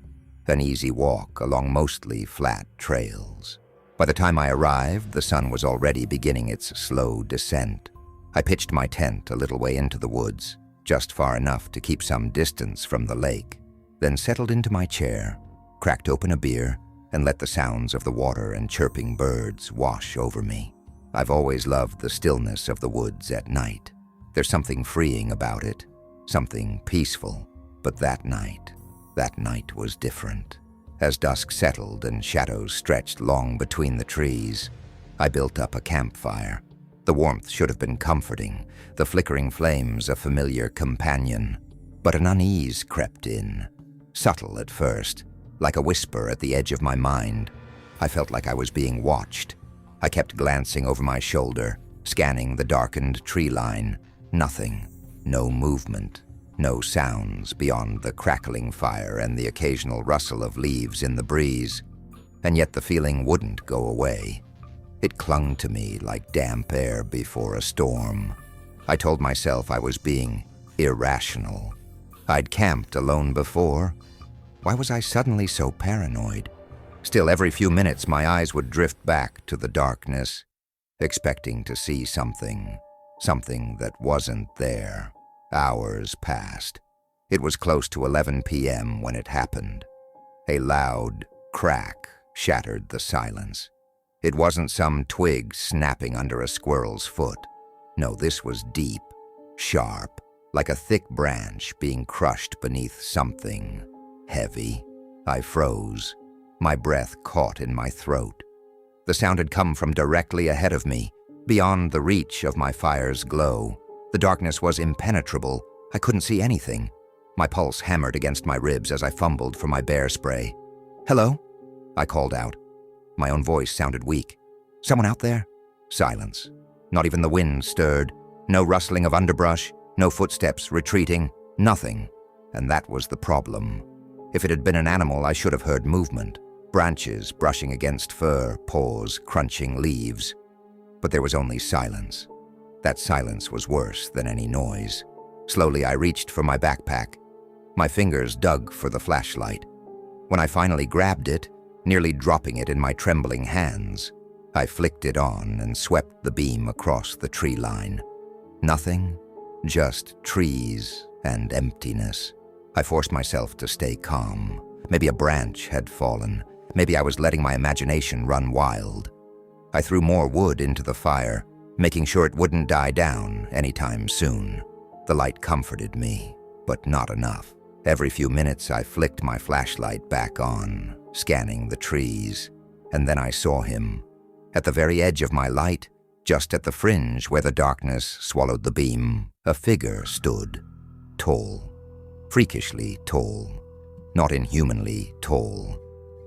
[SPEAKER 1] an easy walk along mostly flat trails. By the time I arrived, the sun was already beginning its slow descent. I pitched my tent a little way into the woods, just far enough to keep some distance from the lake, then settled into my chair, cracked open a beer, and let the sounds of the water and chirping birds wash over me. I've always loved the stillness of the woods at night. There's something freeing about it, something peaceful. But that night was different. As dusk settled and shadows stretched long between the trees, I built up a campfire. The warmth should have been comforting, the flickering flames a familiar companion. But an unease crept in, subtle at first, like a whisper at the edge of my mind. I felt like I was being watched. I kept glancing over my shoulder, scanning the darkened tree line. Nothing. No movement. No sounds beyond the crackling fire and the occasional rustle of leaves in the breeze. And yet the feeling wouldn't go away. It clung to me like damp air before a storm. I told myself I was being irrational. I'd camped alone before. Why was I suddenly so paranoid? Still, every few minutes my eyes would drift back to the darkness, expecting to see something that wasn't there. Hours passed. It was close to 11 p.m. when it happened. A loud, crack shattered the silence. It wasn't some twig snapping under a squirrel's foot. No, this was deep, sharp, like a thick branch being crushed beneath something heavy. I froze. My breath caught in my throat. The sound had come from directly ahead of me, beyond the reach of my fire's glow. The darkness was impenetrable. I couldn't see anything. My pulse hammered against my ribs as I fumbled for my bear spray. "Hello?" I called out. My own voice sounded weak. "Someone out there?" Silence. Not even the wind stirred. No rustling of underbrush, no footsteps retreating, nothing. And that was the problem. If it had been an animal, I should have heard movement. Branches brushing against fur, paws crunching leaves. But there was only silence. That silence was worse than any noise. Slowly, I reached for my backpack. My fingers dug for the flashlight. When I finally grabbed it, nearly dropping it in my trembling hands, I flicked it on and swept the beam across the tree line. Nothing, just trees and emptiness. I forced myself to stay calm. Maybe a branch had fallen. Maybe I was letting my imagination run wild. I threw more wood into the fire, making sure it wouldn't die down anytime soon. The light comforted me, but not enough. Every few minutes I flicked my flashlight back on, scanning the trees, and then I saw him. At the very edge of my light, just at the fringe where the darkness swallowed the beam, a figure stood, tall, freakishly tall, not inhumanly tall,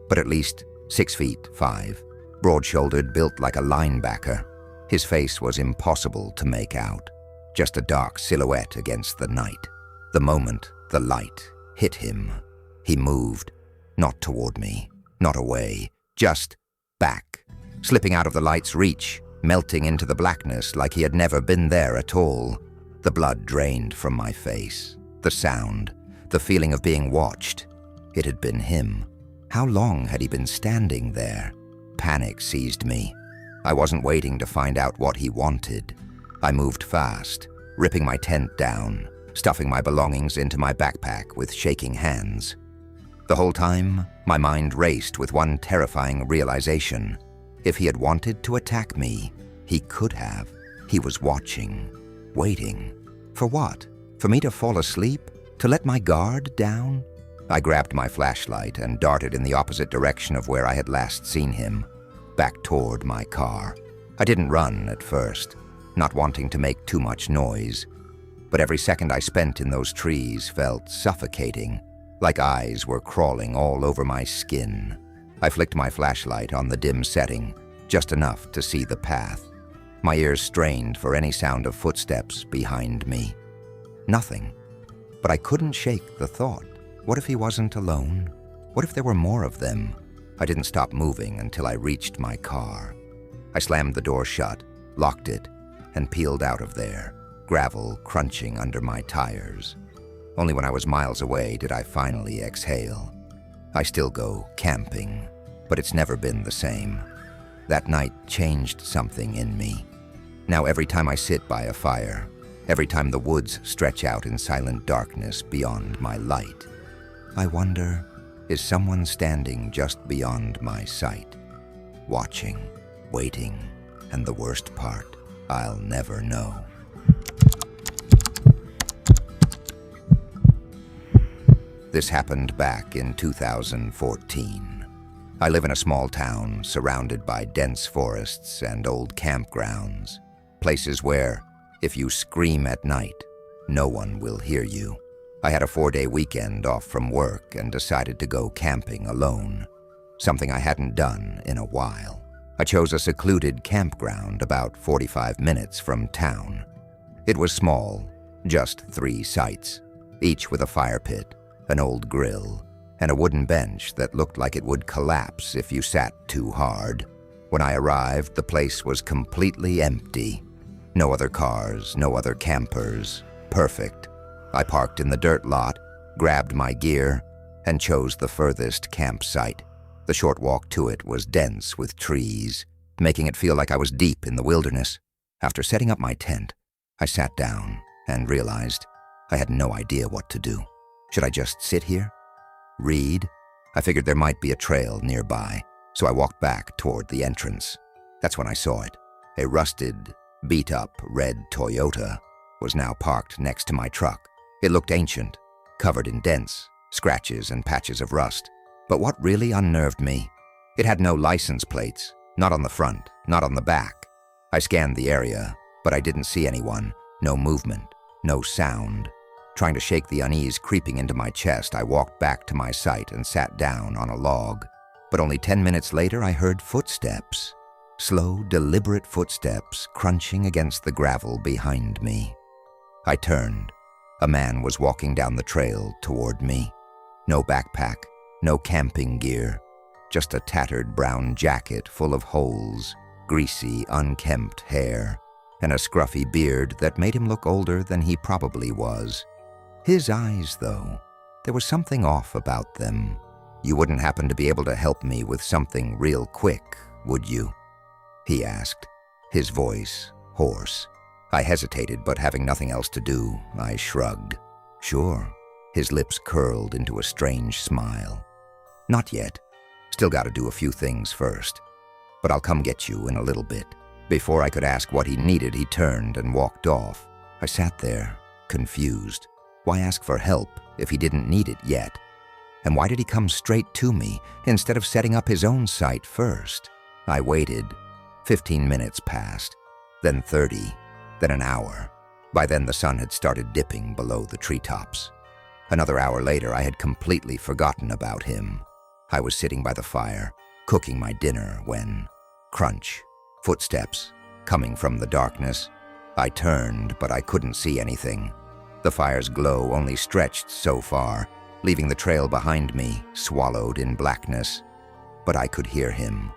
[SPEAKER 1] but at least 6'5", broad-shouldered, built like a linebacker. His face was impossible to make out, just a dark silhouette against the night. The moment the light hit him, he moved, not toward me, not away, just back, slipping out of the light's reach, melting into the blackness like he had never been there at all. The blood drained from my face, the sound, the feeling of being watched. It had been him. How long had he been standing there? Panic seized me. I wasn't waiting to find out what he wanted. I moved fast, ripping my tent down, stuffing my belongings into my backpack with shaking hands. The whole time, my mind raced with one terrifying realization. If he had wanted to attack me, he could have. He was watching, waiting. For what? For me to fall asleep? To let my guard down? I grabbed my flashlight and darted in the opposite direction of where I had last seen him, back toward my car. I didn't run at first, not wanting to make too much noise, but every second I spent in those trees felt suffocating, like eyes were crawling all over my skin. I flicked my flashlight on the dim setting, just enough to see the path. My ears strained for any sound of footsteps behind me. Nothing, but I couldn't shake the thought. What if he wasn't alone? What if there were more of them? I didn't stop moving until I reached my car. I slammed the door shut, locked it, and peeled out of there, gravel crunching under my tires. Only when I was miles away did I finally exhale. I still go camping, but it's never been the same. That night changed something in me. Now every time I sit by a fire, every time the woods stretch out in silent darkness beyond my light, I wonder, is someone standing just beyond my sight, watching, waiting, and the worst part, I'll never know. This happened back in 2014. I live in a small town surrounded by dense forests and old campgrounds, places where, if you scream at night, no one will hear you. I had a 4-day weekend off from work and decided to go camping alone, something I hadn't done in a while. I chose a secluded campground about 45 minutes from town. It was small, just 3 sites, each with a fire pit, an old grill, and a wooden bench that looked like it would collapse if you sat too hard. When I arrived, the place was completely empty. No other cars, no other campers. Perfect. I parked in the dirt lot, grabbed my gear, and chose the furthest campsite. The short walk to it was dense with trees, making it feel like I was deep in the wilderness. After setting up my tent, I sat down and realized I had no idea what to do. Should I just sit here? Read? I figured there might be a trail nearby, so I walked back toward the entrance. That's when I saw it. A rusted, beat-up red Toyota was now parked next to my truck. It looked ancient, covered in dents, scratches, and patches of rust. But what really unnerved me? It had no license plates, not on the front, not on the back. I scanned the area, but I didn't see anyone, no movement, no sound. Trying to shake the unease creeping into my chest, I walked back to my site and sat down on a log. But only 10 minutes later, I heard footsteps. Slow, deliberate footsteps crunching against the gravel behind me. I turned. A man was walking down the trail toward me. No backpack, no camping gear, just a tattered brown jacket full of holes, greasy, unkempt hair, and a scruffy beard that made him look older than he probably was. His eyes, though, there was something off about them. "You wouldn't happen to be able to help me with something real quick, would you?" he asked, his voice hoarse. I hesitated, but having nothing else to do, I shrugged. "Sure." His lips curled into a strange smile. "Not yet. Still gotta do a few things first. But I'll come get you in a little bit." Before I could ask what he needed, he turned and walked off. I sat there, confused. Why ask for help if he didn't need it yet? And why did he come straight to me instead of setting up his own site first? I waited. 15 minutes passed, then 30, then an hour. By then the sun had started dipping below the treetops. Another hour later, I had completely forgotten about him. I was sitting by the fire, cooking my dinner when, crunch, footsteps, coming from the darkness. I turned, but I couldn't see anything. The fire's glow only stretched so far, leaving the trail behind me, swallowed in blackness. But I could hear him,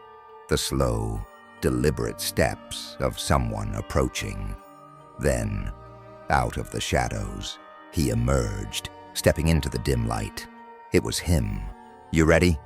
[SPEAKER 1] the slow, deliberate steps of someone approaching. Then, out of the shadows, he emerged, stepping into the dim light. It was him. "You ready?"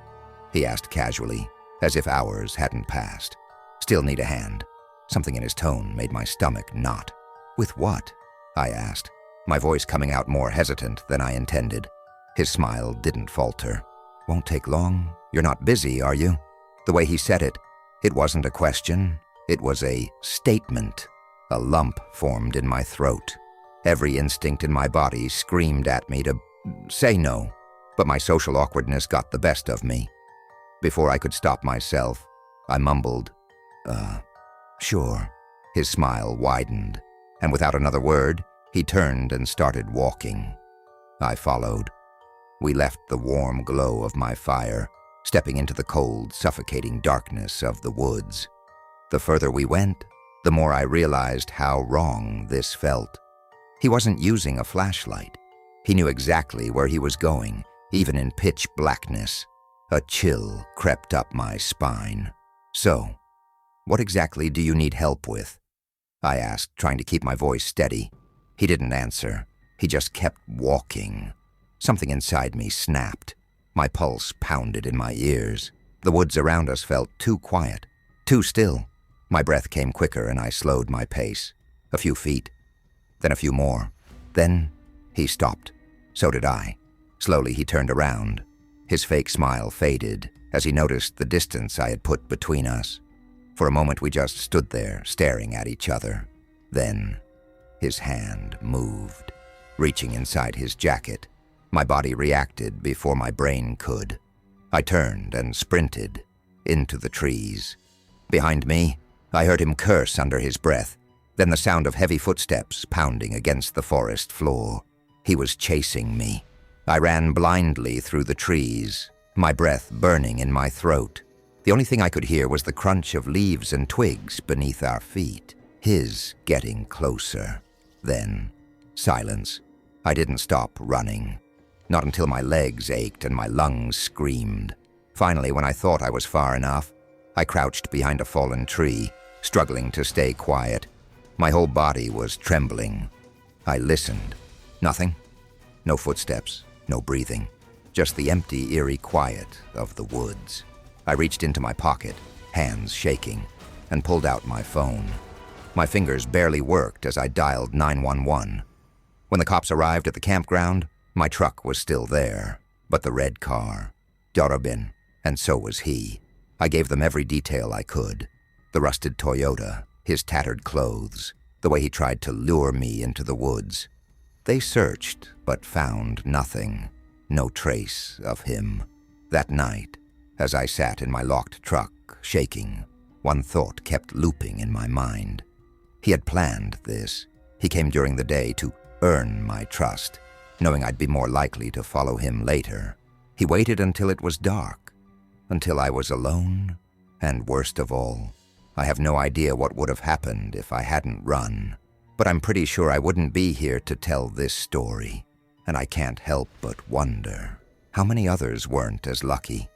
[SPEAKER 1] he asked casually, as if hours hadn't passed. "Still need a hand." Something in his tone made my stomach knot. "With what?" I asked, my voice coming out more hesitant than I intended. His smile didn't falter. "Won't take long. You're not busy, are you?" The way he said it, it wasn't a question. It was a statement. A lump formed in my throat. Every instinct in my body screamed at me to say no, but my social awkwardness got the best of me. Before I could stop myself, I mumbled, sure." His smile widened, and without another word, he turned and started walking. I followed. We left the warm glow of my fire, stepping into the cold, suffocating darkness of the woods. The further we went, the more I realized how wrong this felt. He wasn't using a flashlight. He knew exactly where he was going, even in pitch blackness. A chill crept up my spine. "So, what exactly do you need help with?" I asked, trying to keep my voice steady. He didn't answer. He just kept walking. Something inside me snapped. My pulse pounded in my ears. The woods around us felt too quiet, too still. My breath came quicker and I slowed my pace. A few feet, then a few more. Then he stopped. So did I. Slowly he turned around. His fake smile faded as he noticed the distance I had put between us. For a moment we just stood there, staring at each other. Then his hand moved, reaching inside his jacket. My body reacted before my brain could. I turned and sprinted into the trees. Behind me, I heard him curse under his breath, then the sound of heavy footsteps pounding against the forest floor. He was chasing me. I ran blindly through the trees, my breath burning in my throat. The only thing I could hear was the crunch of leaves and twigs beneath our feet, his getting closer. Then, silence. I didn't stop running. Not until my legs ached and my lungs screamed. Finally, when I thought I was far enough, I crouched behind a fallen tree, struggling to stay quiet. My whole body was trembling. I listened. Nothing. No footsteps, no breathing. Just the empty, eerie quiet of the woods. I reached into my pocket, hands shaking, and pulled out my phone. My fingers barely worked as I dialed 911. When the cops arrived at the campground, my truck was still there, but the red car Jorobin, and so was he. I gave them every detail I could. The rusted Toyota, his tattered clothes, the way he tried to lure me into the woods. They searched, but found nothing. No trace of him. That night, as I sat in my locked truck, shaking, one thought kept looping in my mind. He had planned this. He came during the day to earn my trust, knowing I'd be more likely to follow him later. He waited until it was dark, until I was alone, and worst of all, I have no idea what would have happened if I hadn't run. But I'm pretty sure I wouldn't be here to tell this story, and I can't help but wonder how many others weren't as lucky.